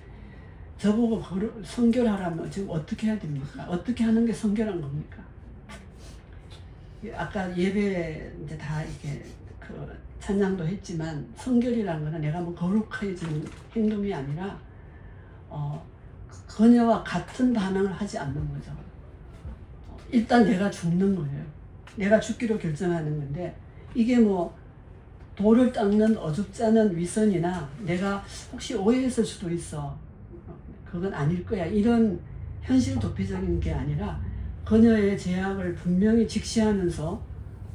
저보고 성결하라면 지금 어떻게 해야 됩니까? 어떻게 하는 게 성결한 겁니까? 아까 예배 이제 다 이렇게 그 찬양도 했지만 성결이라는 거는 내가 뭐 거룩해지는 행동이 아니라 그녀와 같은 반응을 하지 않는 거죠. 일단 내가 죽는 거예요. 내가 죽기로 결정하는 건데 이게 뭐 돌을 닦는 어줍지 않은 위선이나 내가 혹시 오해했을 수도 있어. 그건 아닐 거야. 이런 현실 도피적인 게 아니라 그녀의 죄악을 분명히 직시하면서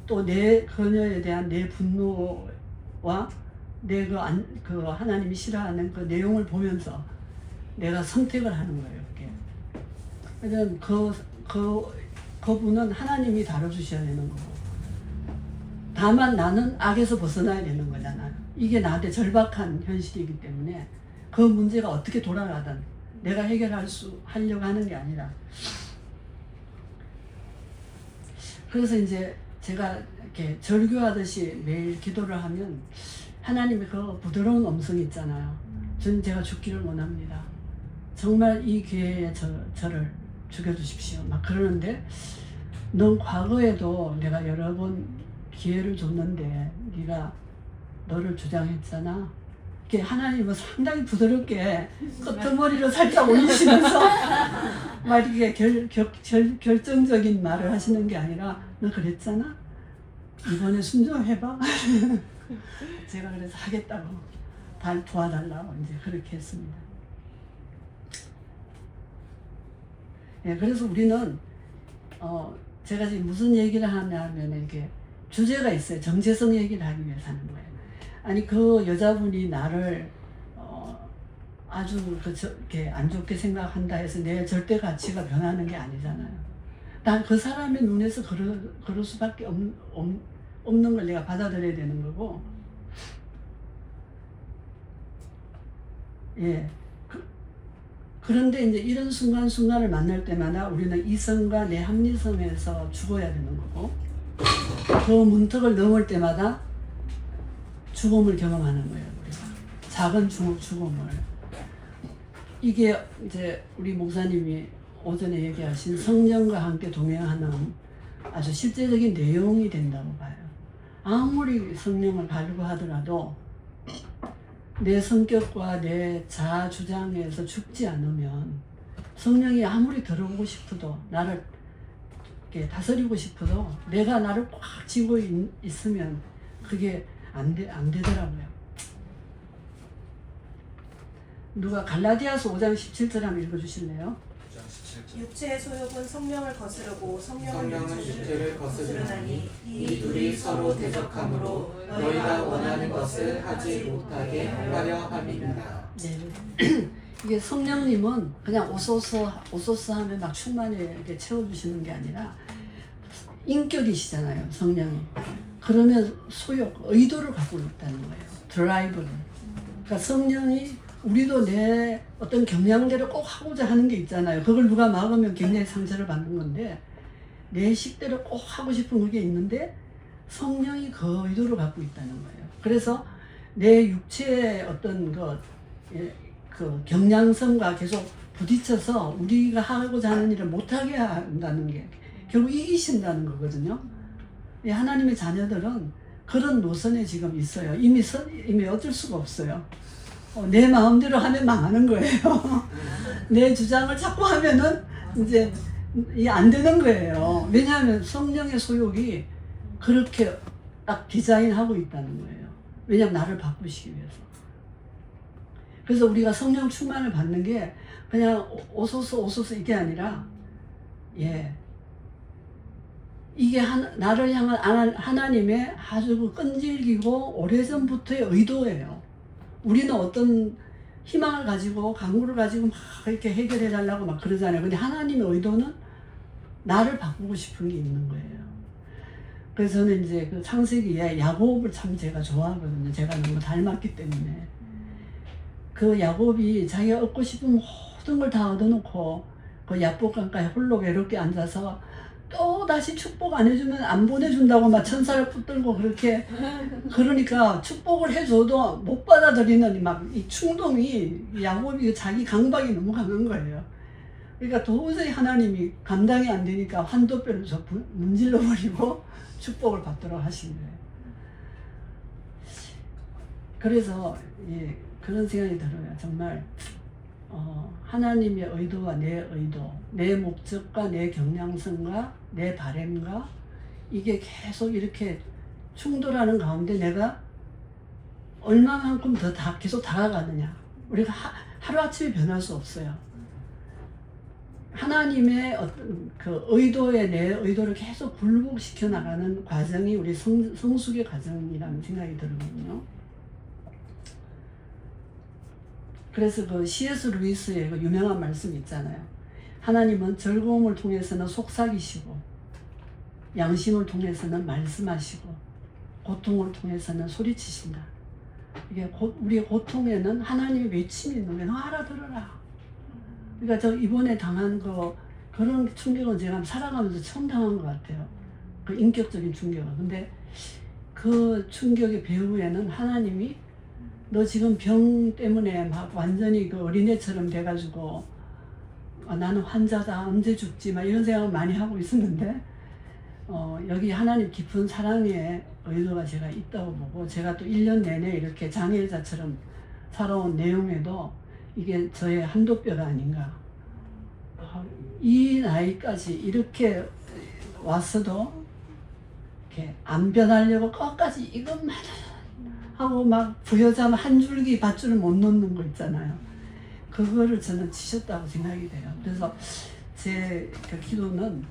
또 그녀에 대한 내 분노와 그 하나님이 싫어하는 그 내용을 보면서 내가 선택을 하는 거예요. 이렇게. 그분은 하나님이 다뤄주셔야 되는 거고. 다만 나는 악에서 벗어나야 되는 거잖아요. 이게 나한테 절박한 현실이기 때문에 그 문제가 어떻게 돌아가든 내가 하려고 하는 게 아니라. 그래서 이제 제가 이렇게 절규하듯이 매일 기도를 하면 하나님의 그 부드러운 음성이 있잖아요. 저는 제가 죽기를 원합니다. 정말 이 기회에 저를 죽여주십시오. 막 그러는데 넌 과거에도 내가 여러 번 기회를 줬는데 네가 너를 주장했잖아. 이렇게 하나님은 상당히 부드럽게 끄트머리를 살짝 올리시면서 막 이렇게 결정적인 말을 하시는 게 아니라 너 그랬잖아? 이번에 순종해봐. 제가 그래서 하겠다고 도와달라고 이제 그렇게 했습니다. 예, 그래서 우리는 제가 지금 무슨 얘기를 하냐면 이렇게 주제가 있어요. 정체성 얘기를 하기 위해서 하는 거예요. 아니 그 여자분이 나를 아주 이렇게 안 좋게 생각한다 해서 내 절대 가치가 변하는 게 아니잖아요. 난 그 사람의 눈에서 그럴 수밖에 없는 걸 내가 받아들여야 되는 거고. 예. 그런데 이제 이런 순간순간을 만날 때마다 우리는 이성과 내 합리성에서 죽어야 되는 거고, 그 문턱을 넘을 때마다 죽음을 경험하는 거예요. 우리가 작은 죽음을. 이게 이제 우리 목사님이 오전에 얘기하신 성령과 함께 동행하는 아주 실제적인 내용이 된다고 봐요. 아무리 성령을 갈구하더라도 내 성격과 내 자아 주장에서 죽지 않으면 성령이 아무리 들어오고 싶어도 나를 이렇게 다스리고 싶어도 내가 나를 꽉 쥐고 있으면 그게 안 되더라고요. 누가 갈라디아서 5장 17절 한번 읽어주실래요? 육체의 소욕은 성령을 거스르고 성령은 육체를 거스르나니 이 둘이 서로 대적하므로 너희가 원하는 것을 하지 못하게 하려 함이니라. 네. 이게 성령님은 그냥 오소서 하면 막 충만하게 채워주시는 게 아니라 인격이시잖아요, 성령이. 그러면 의도를 갖고 있다는 거예요. 드라이브를. 그러니까 성령이 우리도 내 어떤 경향대로 꼭 하고자 하는 게 있잖아요. 그걸 누가 막으면 굉장히 상처를 받는 건데 내 식대로 꼭 하고 싶은 그게 있는데 성령이 그 의도를 갖고 있다는 거예요. 그래서 내 육체의 어떤 그 경향성과 계속 부딪혀서 우리가 하고자 하는 일을 못하게 한다는 게 결국 이기신다는 거거든요. 하나님의 자녀들은 그런 노선에 지금 있어요. 이미 어쩔 수가 없어요. 내 마음대로 하면 망하는 거예요. 내 주장을 자꾸 하면은 이제 이게 안 되는 거예요. 왜냐하면 성령의 소욕이 그렇게 딱 디자인하고 있다는 거예요. 왜냐하면 나를 바꾸시기 위해서. 그래서 우리가 성령 충만을 받는 게 그냥 오소서 이게 아니라 이게 나를 향한 하나님의 아주 끈질기고 오래전부터의 의도예요. 우리는 어떤 희망을 가지고 강구를 가지고 막 이렇게 해결해 달라고 막 그러잖아요. 근데 하나님의 의도는 나를 바꾸고 싶은 게 있는 거예요. 그래서 저는 이제 그 창세기에 야곱을 참 제가 좋아하거든요. 제가 너무 닮았기 때문에. 그 야곱이 자기가 얻고 싶은 모든 걸 다 얻어놓고 그 야복강가에 홀로 외롭게 앉아서 또 다시 축복 안 해주면 안 보내준다고 막 천사를 붙들고 그렇게 그러니까 축복을 해줘도 못 받아들이는 막 이 충동이 야곱이 자기 강박이 너무 강한 거예요. 그러니까 도저히 하나님이 감당이 안 되니까 환도뼈를 문질러 버리고 축복을 받도록 하신 거예요. 그래서 그런 생각이 들어요. 정말 하나님의 의도와 내 의도, 내 목적과 내 경향성과 내 바램과 이게 계속 이렇게 충돌하는 가운데 내가 얼마만큼 더 계속 다가가느냐. 우리가 하루아침에 변할 수 없어요. 하나님의 어떤 그 의도에 내 의도를 계속 굴복시켜 나가는 과정이 우리 성숙의 과정이라는 생각이 들거든요. 그래서 그 C.S. 루이스의 그 유명한 말씀이 있잖아요. 하나님은 즐거움을 통해서는 속삭이시고, 양심을 통해서는 말씀하시고, 고통을 통해서는 소리치신다. 이게 우리의 고통에는 하나님의 외침이 있는 거예요. 너 알아들어라. 그러니까 저 이번에 당한 그런 충격은 제가 살아가면서 처음 당한 것 같아요. 그 인격적인 충격은. 근데 그 충격의 배후에는 하나님이 너 지금 병 때문에 막 완전히 그 어린애처럼 돼가지고 나는 환자다, 언제 죽지, 막 이런 생각을 많이 하고 있었는데 여기 하나님 깊은 사랑의 의도가 제가 있다고 보고, 제가 또 1년 내내 이렇게 장애자처럼 살아온 내용에도 이게 저의 한도뼈가 아닌가. 이 나이까지 이렇게 왔어도 이렇게 안 변하려고 끝까지 이것만 하고 막 부여잡아 한 줄기 밧줄을 못 놓는 거 있잖아요. 그거를 저는 치셨다고 생각이 돼요. 그래서 제 그 기도는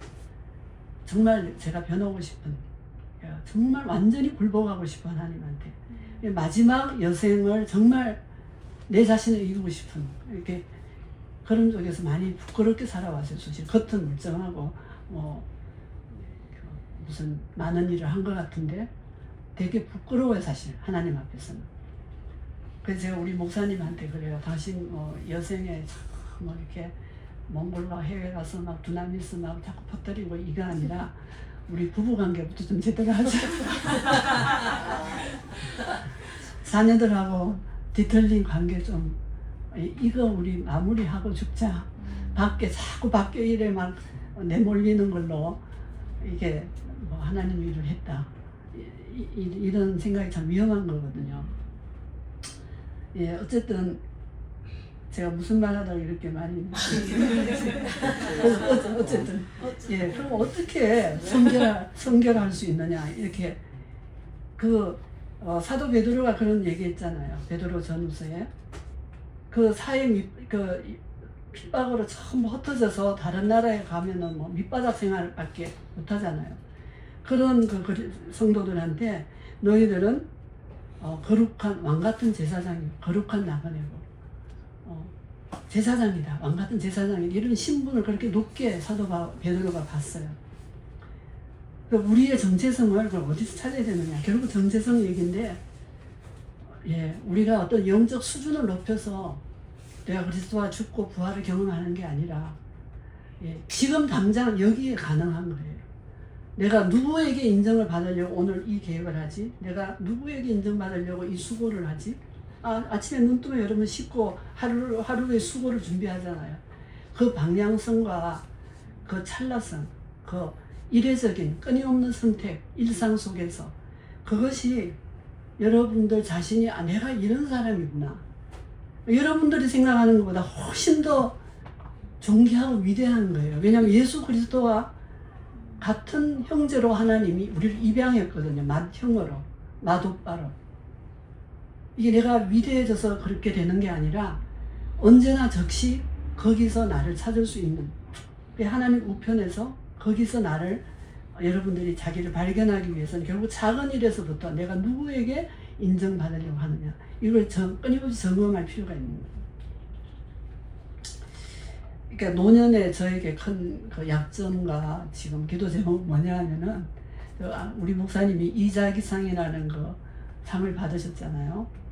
정말 제가 변하고 싶은, 정말 완전히 굴복하고 싶어 하나님한테. 마지막 여생을 정말 내 자신을 이루고 싶은, 이렇게 그런 쪽에서 많이 부끄럽게 살아왔어요. 사실 겉은 멀쩡하고 무슨 많은 일을 한 것 같은데 되게 부끄러워요, 사실 하나님 앞에서는. 그래서 제가 우리 목사님한테 그래요. 당신 여생에 뭐 이렇게 몽골과 해외 가서 막 두나미스 막 자꾸 퍼뜨리고 이거 아니라 우리 부부관계부터 좀 제대로 하자. 자녀들하고 뒤틀린 관계 좀 이거 우리 마무리하고 죽자. 자꾸 밖에 일에 막 내몰리는 걸로 이게 뭐 하나님 일을 했다. 이런 생각이 참 위험한 거거든요. 예, 어쨌든 제가 무슨 말 하다가 이렇게 많이 어쨌든 예, 그럼 어떻게 성결할 수 있느냐, 이렇게 사도 베드로가 그런 얘기했잖아요. 베드로 전후서에 그 핍박으로 전부 흩어져서 다른 나라에 가면은 뭐 밑바닥 생활밖에 못 하잖아요. 그런 성도들한테 너희들은 거룩한 왕 같은 제사장이고 거룩한 나그네고 제사장이다, 왕 같은 제사장이다, 이런 신분을 그렇게 높게 사도 베드로가 봤어요. 우리의 정체성을 어디서 찾아야 되느냐, 결국 정체성 얘기인데, 예, 우리가 어떤 영적 수준을 높여서 내가 그리스도와 죽고 부활을 경험하는 게 아니라, 예, 지금 당장 여기에 가능한 거예요. 내가 누구에게 인정을 받으려고 오늘 이 계획을 하지? 내가 누구에게 인정받으려고 이 수고를 하지? 아침에 눈 뜨면 여러분 씻고 하루의 수고를 준비하잖아요. 그 방향성과 그 찰나성, 그 이례적인 끊임없는 선택, 일상 속에서 그것이 여러분들 자신이 내가 이런 사람이구나, 여러분들이 생각하는 것보다 훨씬 더 존귀하고 위대한 거예요. 왜냐하면 예수 그리스도와 같은 형제로 하나님이 우리를 입양했거든요. 맏형으로, 맏오빠로. 이게 내가 위대해져서 그렇게 되는 게 아니라 언제나 적시 거기서 나를 찾을 수 있는, 하나님 우편에서 거기서 나를, 여러분들이 자기를 발견하기 위해서는 결국 작은 일에서부터 내가 누구에게 인정받으려고 하느냐, 이걸 끊임없이 점검할 필요가 있는 거예요. 그러니까 노년에 저에게 큰 그 약점과 지금 기도 제목이 뭐냐 하면은, 우리 목사님이 이자기상이라는 그 상을 받으셨잖아요.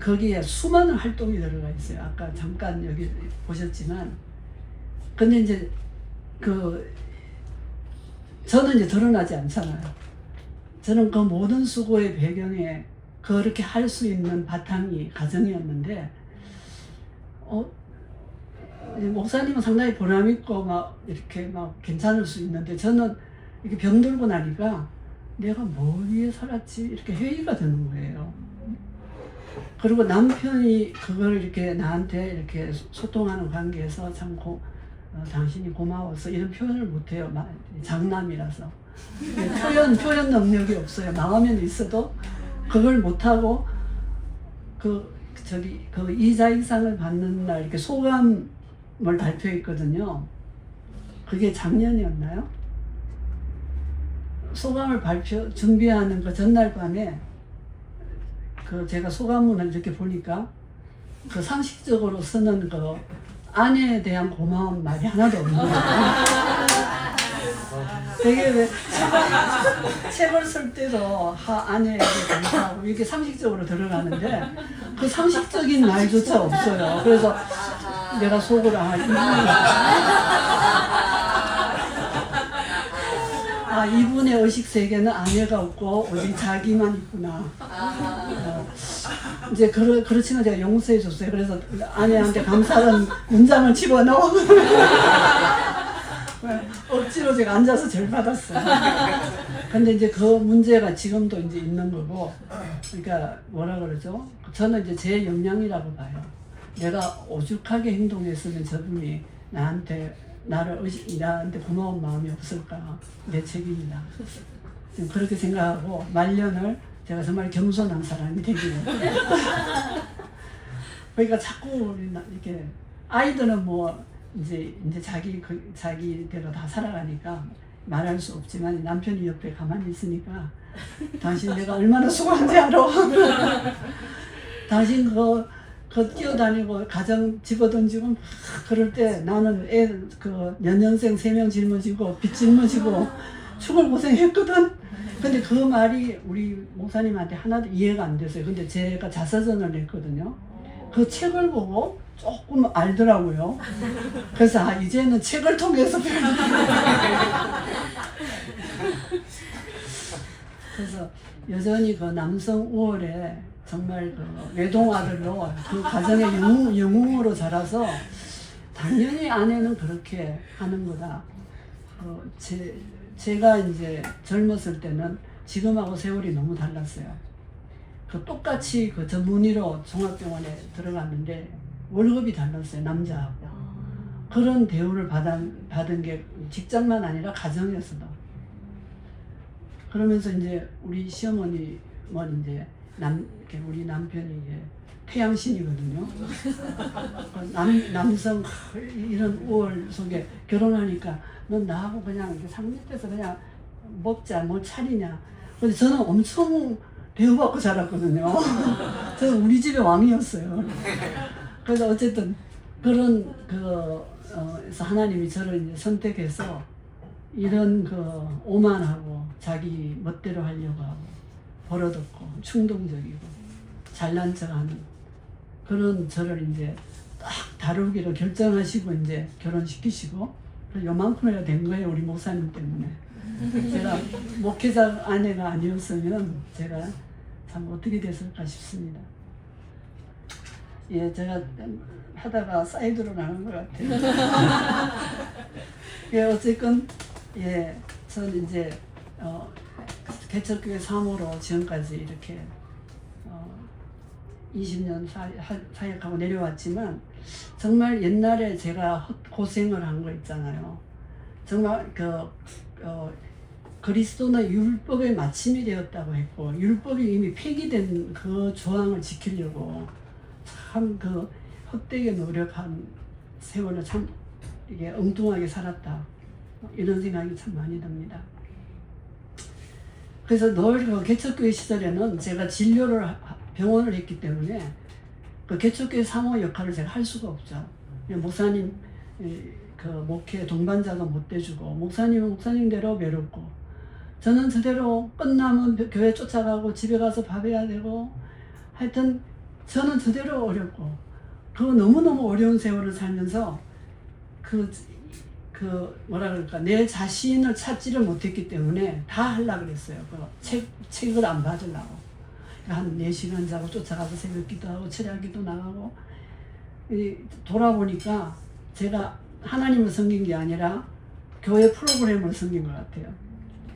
거기에 수많은 활동이 들어가 있어요. 아까 잠깐 여기 보셨지만, 근데 이제 저는 이제 드러나지 않잖아요. 저는 그 모든 수고의 배경에 그렇게 할 수 있는 바탕이 가정이었는데, 목사님은 상당히 보람있고 막 이렇게 막 괜찮을 수 있는데, 저는 이렇게 병들고 나니까 내가 뭐 위해 살았지, 이렇게 회의가 되는 거예요. 그리고 남편이 그걸 이렇게 나한테 이렇게 소통하는 관계에서 참 당신이 고마워서 이런 표현을 못해요. 장남이라서 표현 능력이 없어요. 마음에는 있어도 그걸 못하고 그 이자이상을 받는 날 이렇게 소감을 발표했거든요. 그게 작년이었나요? 소감을 준비하는 그 전날 밤에 제가 소감문을 이렇게 보니까 그 상식적으로 쓰는 그 아내에 대한 고마운 말이 하나도 없는 거예요. 되게 왜 책을 쓸 때도 아내에게 감사하고 이렇게 상식적으로 들어가는데 그 상식적인 말조차 없어요. 그래서 내가 속으로 이분의 의식 세계는 아내가 없고 오직 자기만 있구나. 이제 그렇지만 제가 용서해 줬어요. 그래서 아내한테 감사한 문장을 집어넣어. 억지로 제가 앉아서 절 받았어요. 근데 이제 그 문제가 지금도 이제 있는 거고, 그러니까 뭐라 그러죠? 저는 이제 제 역량이라고 봐요. 내가 오죽하게 행동했으면 저분이 나한테 고마운 마음이 없을까? 내 책임이다. 지금 그렇게 생각하고 말년을 제가 정말 겸손한 사람이 되기를. 그러니까 자꾸 이렇게 아이들은 뭐 이제 자기대로 다 살아가니까 말할 수 없지만 남편이 옆에 가만히 있으니까 당신 내가 얼마나 수고한지 알아. 당신 뛰어다니고 가정 집어던지고 그럴 때 나는 연년생 3명 짊어지고 빚 짊어지고 죽을 고생했거든. 근데 그 말이 우리 목사님한테 하나도 이해가 안 됐어요. 근데 제가 자서전을 냈거든요. 그 책을 보고 조금 알더라고요. 그래서 이제는 책을 통해서 그래서 여전히 그 남성 우월에 정말 외동아들로 그 가정의 영웅으로 자라서 당연히 아내는 그렇게 하는 거다. 제가 이제 젊었을 때는 지금하고 세월이 너무 달랐어요. 똑같이 전문의로 종합병원에 들어갔는데 월급이 달랐어요. 남자하고. 그런 대우를 받은 게 직장만 아니라 가정에서도. 그러면서 이제 우리 시어머니는 이제 우리 남편이 이제 태양신이거든요. 남성 이런 우월 속에 결혼하니까 넌 나하고 그냥 이렇게 상mit돼서 그냥 먹자 뭐 차리냐. 근데 저는 엄청 대우받고 자랐거든요. 저는 우리 집의 왕이었어요. 그래서 어쨌든 그런 그래서 하나님이 저를 이제 선택해서 이런 오만하고 자기 멋대로 하려고 하고 버릇없고 충동적이고 잘난 척하는 그런 저를 이제 딱 다루기로 결정하시고 이제 결혼시키시고 요만큼이나 된 거예요. 우리 목사님 때문에. 제가 목회자 아내가 아니었으면 제가 참 어떻게 됐을까 싶습니다. 예, 제가 하다가 사이드로 나간 것 같아요. 예, 어쨌건 예, 저는 이제 개척교회 사모로 지금까지 이렇게 20년 사역하고 내려왔지만 정말 옛날에 제가 고생을 한 거 있잖아요. 정말 그리스도는 율법의 마침이 되었다고 했고 율법이 이미 폐기된 그 조항을 지키려고 참 헛되게 노력한 세월을 참 이게 엉뚱하게 살았다. 이런 생각이 참 많이 듭니다. 그래서 늘 개척교회 시절에는 제가 병원을 했기 때문에 개척교회 사모 역할을 제가 할 수가 없죠. 목사님 목회 동반자도 못 대주고 목사님은 목사님대로 외롭고 저는 저대로 끝나면 교회 쫓아가고 집에 가서 밥 해야 되고 하여튼 저는 저대로 어렵고 너무너무 어려운 세월을 살면서 뭐라 그럴까 내 자신을 찾지를 못했기 때문에 다 하려고 그랬어요. 책을 안 받으려고 한 4시간 자고 쫓아가서 새벽 기도하고 철야기도 나가고 돌아보니까 제가 하나님을 섬긴 게 아니라 교회 프로그램을 섬긴 것 같아요.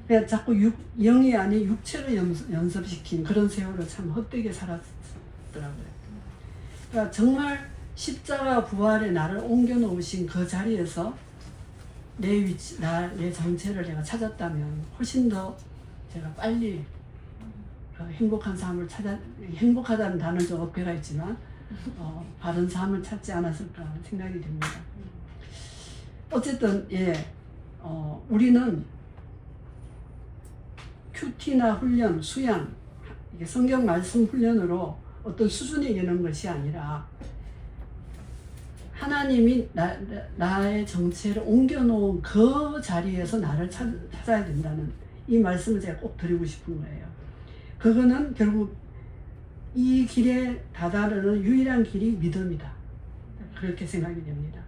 그러니까 자꾸 영이 아닌 육체를 연습시킨 그런 세월을 참 헛되게 살았더라고요. 그러니까 정말 십자가 부활에 나를 옮겨 놓으신 그 자리에서 내 위치, 내 정체를 내가 찾았다면 훨씬 더 제가 빨리 그 행복한 삶을 행복하다는 단어는 좀 어폐가 있지만 바른 삶을 찾지 않았을까 생각이 됩니다. 어쨌든 우리는 큐티나 훈련, 수양, 이게 성경 말씀 훈련으로 어떤 수준에 이르는 것이 아니라 하나님이 나의 정체를 옮겨놓은 그 자리에서 나를 찾아야 된다는 이 말씀을 제가 꼭 드리고 싶은 거예요. 그거는 결국 이 길에 다다르는 유일한 길이 믿음이다. 그렇게 생각이 됩니다.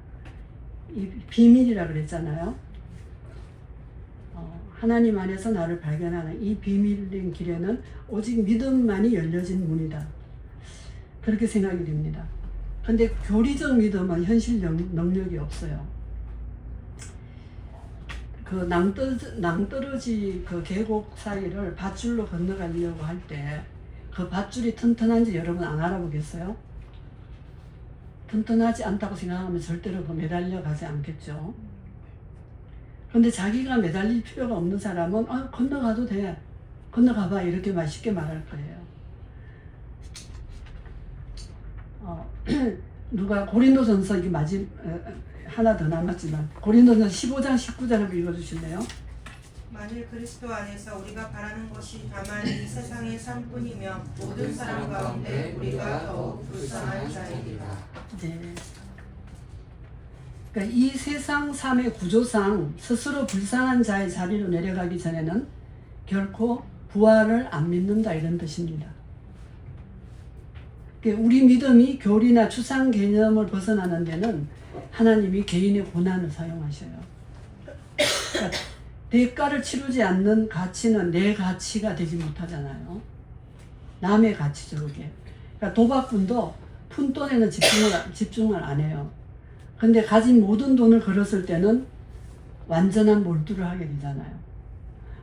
이 비밀이라 그랬잖아요. 하나님 안에서 나를 발견하는 이 비밀인 길에는 오직 믿음만이 열려진 문이다. 그렇게 생각이 됩니다. 근데 교리적 믿음은 현실 능력이 없어요. 그 낭떠러지 그 계곡 사이를 밧줄로 건너가려고 할 때 그 밧줄이 튼튼한지 여러분 안 알아보겠어요? 튼튼하지 않다고 생각하면 절대로 그 매달려 가지 않겠죠. 근데 자기가 매달릴 필요가 없는 사람은 건너가도 돼. 건너가봐. 이렇게 쉽게 말할 거예요. 누가 고린도전서 이게 하나 더 남았지만 고린도전서 15장 19절 한번 읽어주실래요? 만일 그리스도 안에서 우리가 바라는 것이 다만 이 세상의 삶뿐이며 모든 사람 가운데 우리가 더욱 불쌍한 자이니라. 네. 그러니까 이 세상 삶의 구조상 스스로 불쌍한 자의 자리로 내려가기 전에는 결코 부활을 안 믿는다 이런 뜻입니다. 그러니까 우리 믿음이 교리나 추상 개념을 벗어나는 데는 하나님이 개인의 고난을 사용하셔요. 그러니까 대가를 치르지 않는 가치는 내 가치가 되지 못하잖아요. 남의 가치죠, 그게. 그러니까 도박꾼도 푼돈에는 집중을 안 해요. 근데 가진 모든 돈을 걸었을 때는 완전한 몰두를 하게 되잖아요.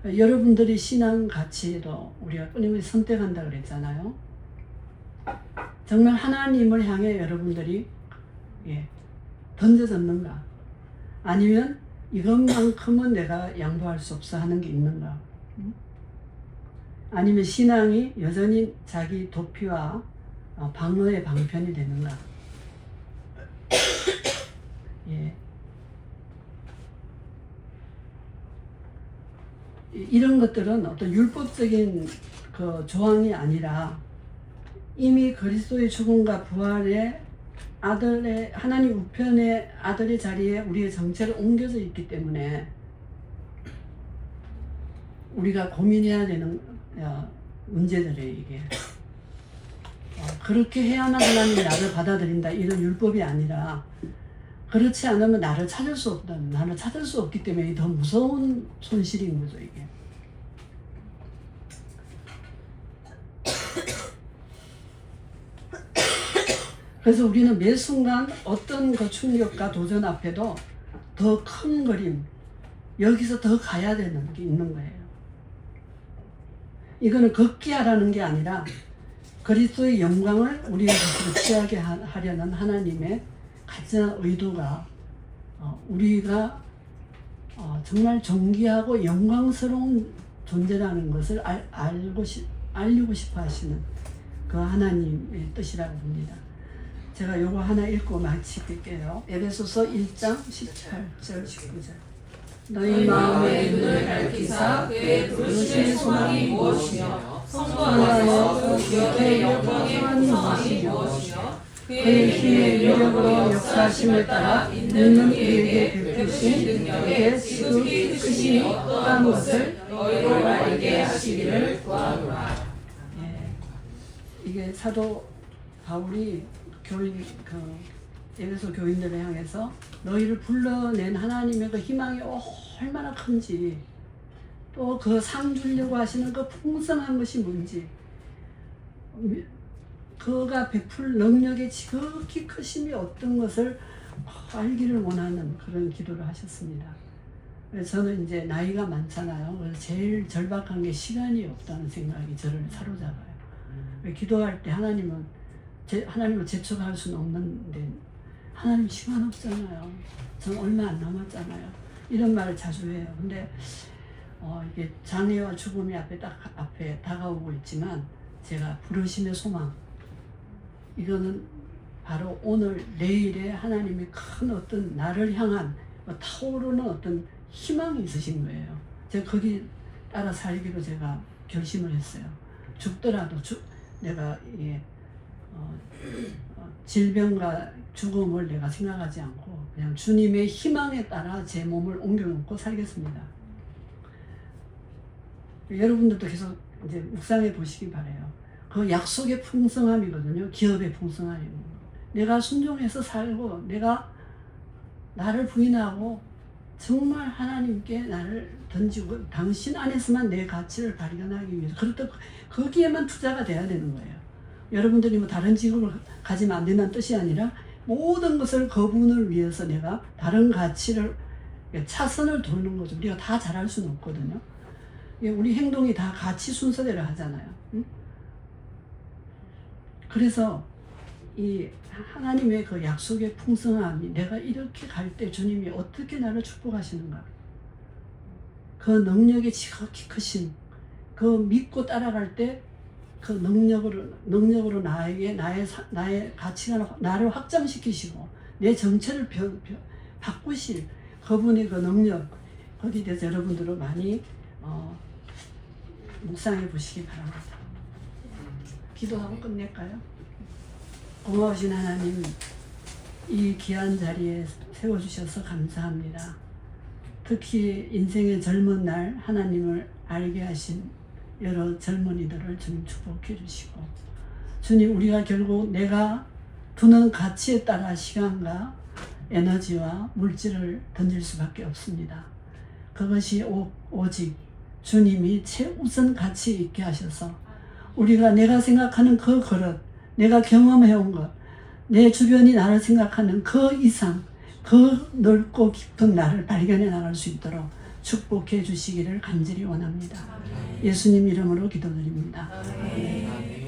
여러분들이 신앙 가치도 우리가 끊임없이 선택한다 그랬잖아요. 정말 하나님을 향해 여러분들이 던져졌는가? 아니면 이것만큼은 내가 양보할 수 없어 하는 게 있는가? 아니면 신앙이 여전히 자기 도피와 방어의 방편이 되는가? 이런 것들은 어떤 율법적인 그 조항이 아니라 이미 그리스도의 죽음과 부활의 하나님 우편의 아들의 자리에 우리의 정체를 옮겨져 있기 때문에 우리가 고민해야 되는 문제들이에요, 이게. 그렇게 해야만 하나님이 나를 받아들인다 이런 율법이 아니라 그렇지 않으면 나를 찾을 수 없다. 나를 찾을 수 없기 때문에 더 무서운 손실인 거죠, 이게. 그래서 우리는 매 순간 어떤 그 충격과 도전 앞에도 더 큰 그림, 여기서 더 가야 되는 게 있는 거예요. 이거는 걷기 하라는 게 아니라 그리스도의 영광을 우리의 것으로 취하게 하려는 하나님의 가장 의도가 우리가 정말 존귀하고 영광스러운 존재라는 것을 알리고 싶어 하시는 그 하나님의 뜻이라고 봅니다. 제가 요거 하나 읽고 마칠게요. 에베소서 1장 18절 19절. 너희 마음의 눈을 밝히사 그의 부르신 소망이 무엇이며 성도 안에서 그 기업의 영광의 풍성함이 무엇이며 그의 힘의 위력으로 역사하심에 따라 있는 이에게 베푸신 능력의 지극히 크심이 어떠한 것을 너희로 알게 하시기를 구하노라. 이게 사도 바울이 에베소 교인들을 향해서 너희를 불러낸 하나님의 그 희망이 얼마나 큰지, 또 그 상 주려고 하시는 그 풍성한 것이 뭔지, 그가 베풀 능력의 지극히 크심이 어떤 것을 알기를 원하는 그런 기도를 하셨습니다. 그래서 저는 이제 나이가 많잖아요. 그래서 제일 절박한 게 시간이 없다는 생각이 저를 사로잡아요. 기도할 때 하나님을 재촉할 수는 없는데 하나님 시간 없잖아요. 전 얼마 안 남았잖아요. 이런 말을 자주 해요. 근데 이게 장애와 죽음이 앞에 다가오고 있지만 제가 부르심의 소망, 이거는 바로 오늘 내일에 하나님이 큰 어떤 나를 향한 타오르는 어떤 희망이 있으신 거예요. 제가 거기 따라 살기로 제가 결심을 했어요. 죽더라도 내가 질병과 죽음을 내가 생각하지 않고 그냥 주님의 희망에 따라 제 몸을 옮겨놓고 살겠습니다. 여러분들도 계속 이제 묵상해 보시기 바래요. 그 약속의 풍성함이거든요. 기업의 풍성함이고. 내가 순종해서 살고 내가 나를 부인하고 정말 하나님께 나를 던지고 당신 안에서만 내 가치를 발견하기 위해서 그렇다고 거기에만 투자가 돼야 되는 거예요. 여러분들이 뭐 다른 직업을 가지면 안 된다는 뜻이 아니라 모든 것을 그분을 위해서 내가 다른 가치를 차선을 돌는 거죠. 우리가 다 잘할 수는 없거든요. 우리 행동이 다 가치 순서대로 하잖아요. 응? 그래서 이 하나님의 그 약속의 풍성함이 내가 이렇게 갈 때 주님이 어떻게 나를 축복하시는가, 그 능력이 지극히 크신 그 믿고 따라갈 때 그 능력으로 나에게 나의 가치가 나를 확장시키시고 내 정체를 바꾸실 그분의 그 능력, 거기에 대해서 여러분들은 많이 묵상해 보시기 바랍니다. 기도하고 끝낼까요? 고마우신 하나님, 이 귀한 자리에 세워주셔서 감사합니다. 특히 인생의 젊은 날 하나님을 알게 하신 여러 젊은이들을 주님 축복해 주시고, 주님, 우리가 결국 내가 두는 가치에 따라 시간과 에너지와 물질을 던질 수밖에 없습니다. 그것이 오직 주님이 최우선 가치 있게 하셔서 우리가 내가 생각하는 그 그릇, 내가 경험해온 것, 내 주변이 나를 생각하는 그 이상, 그 넓고 깊은 나를 발견해 나갈 수 있도록 축복해 주시기를 간절히 원합니다. 예수님 이름으로 기도드립니다. 아멘.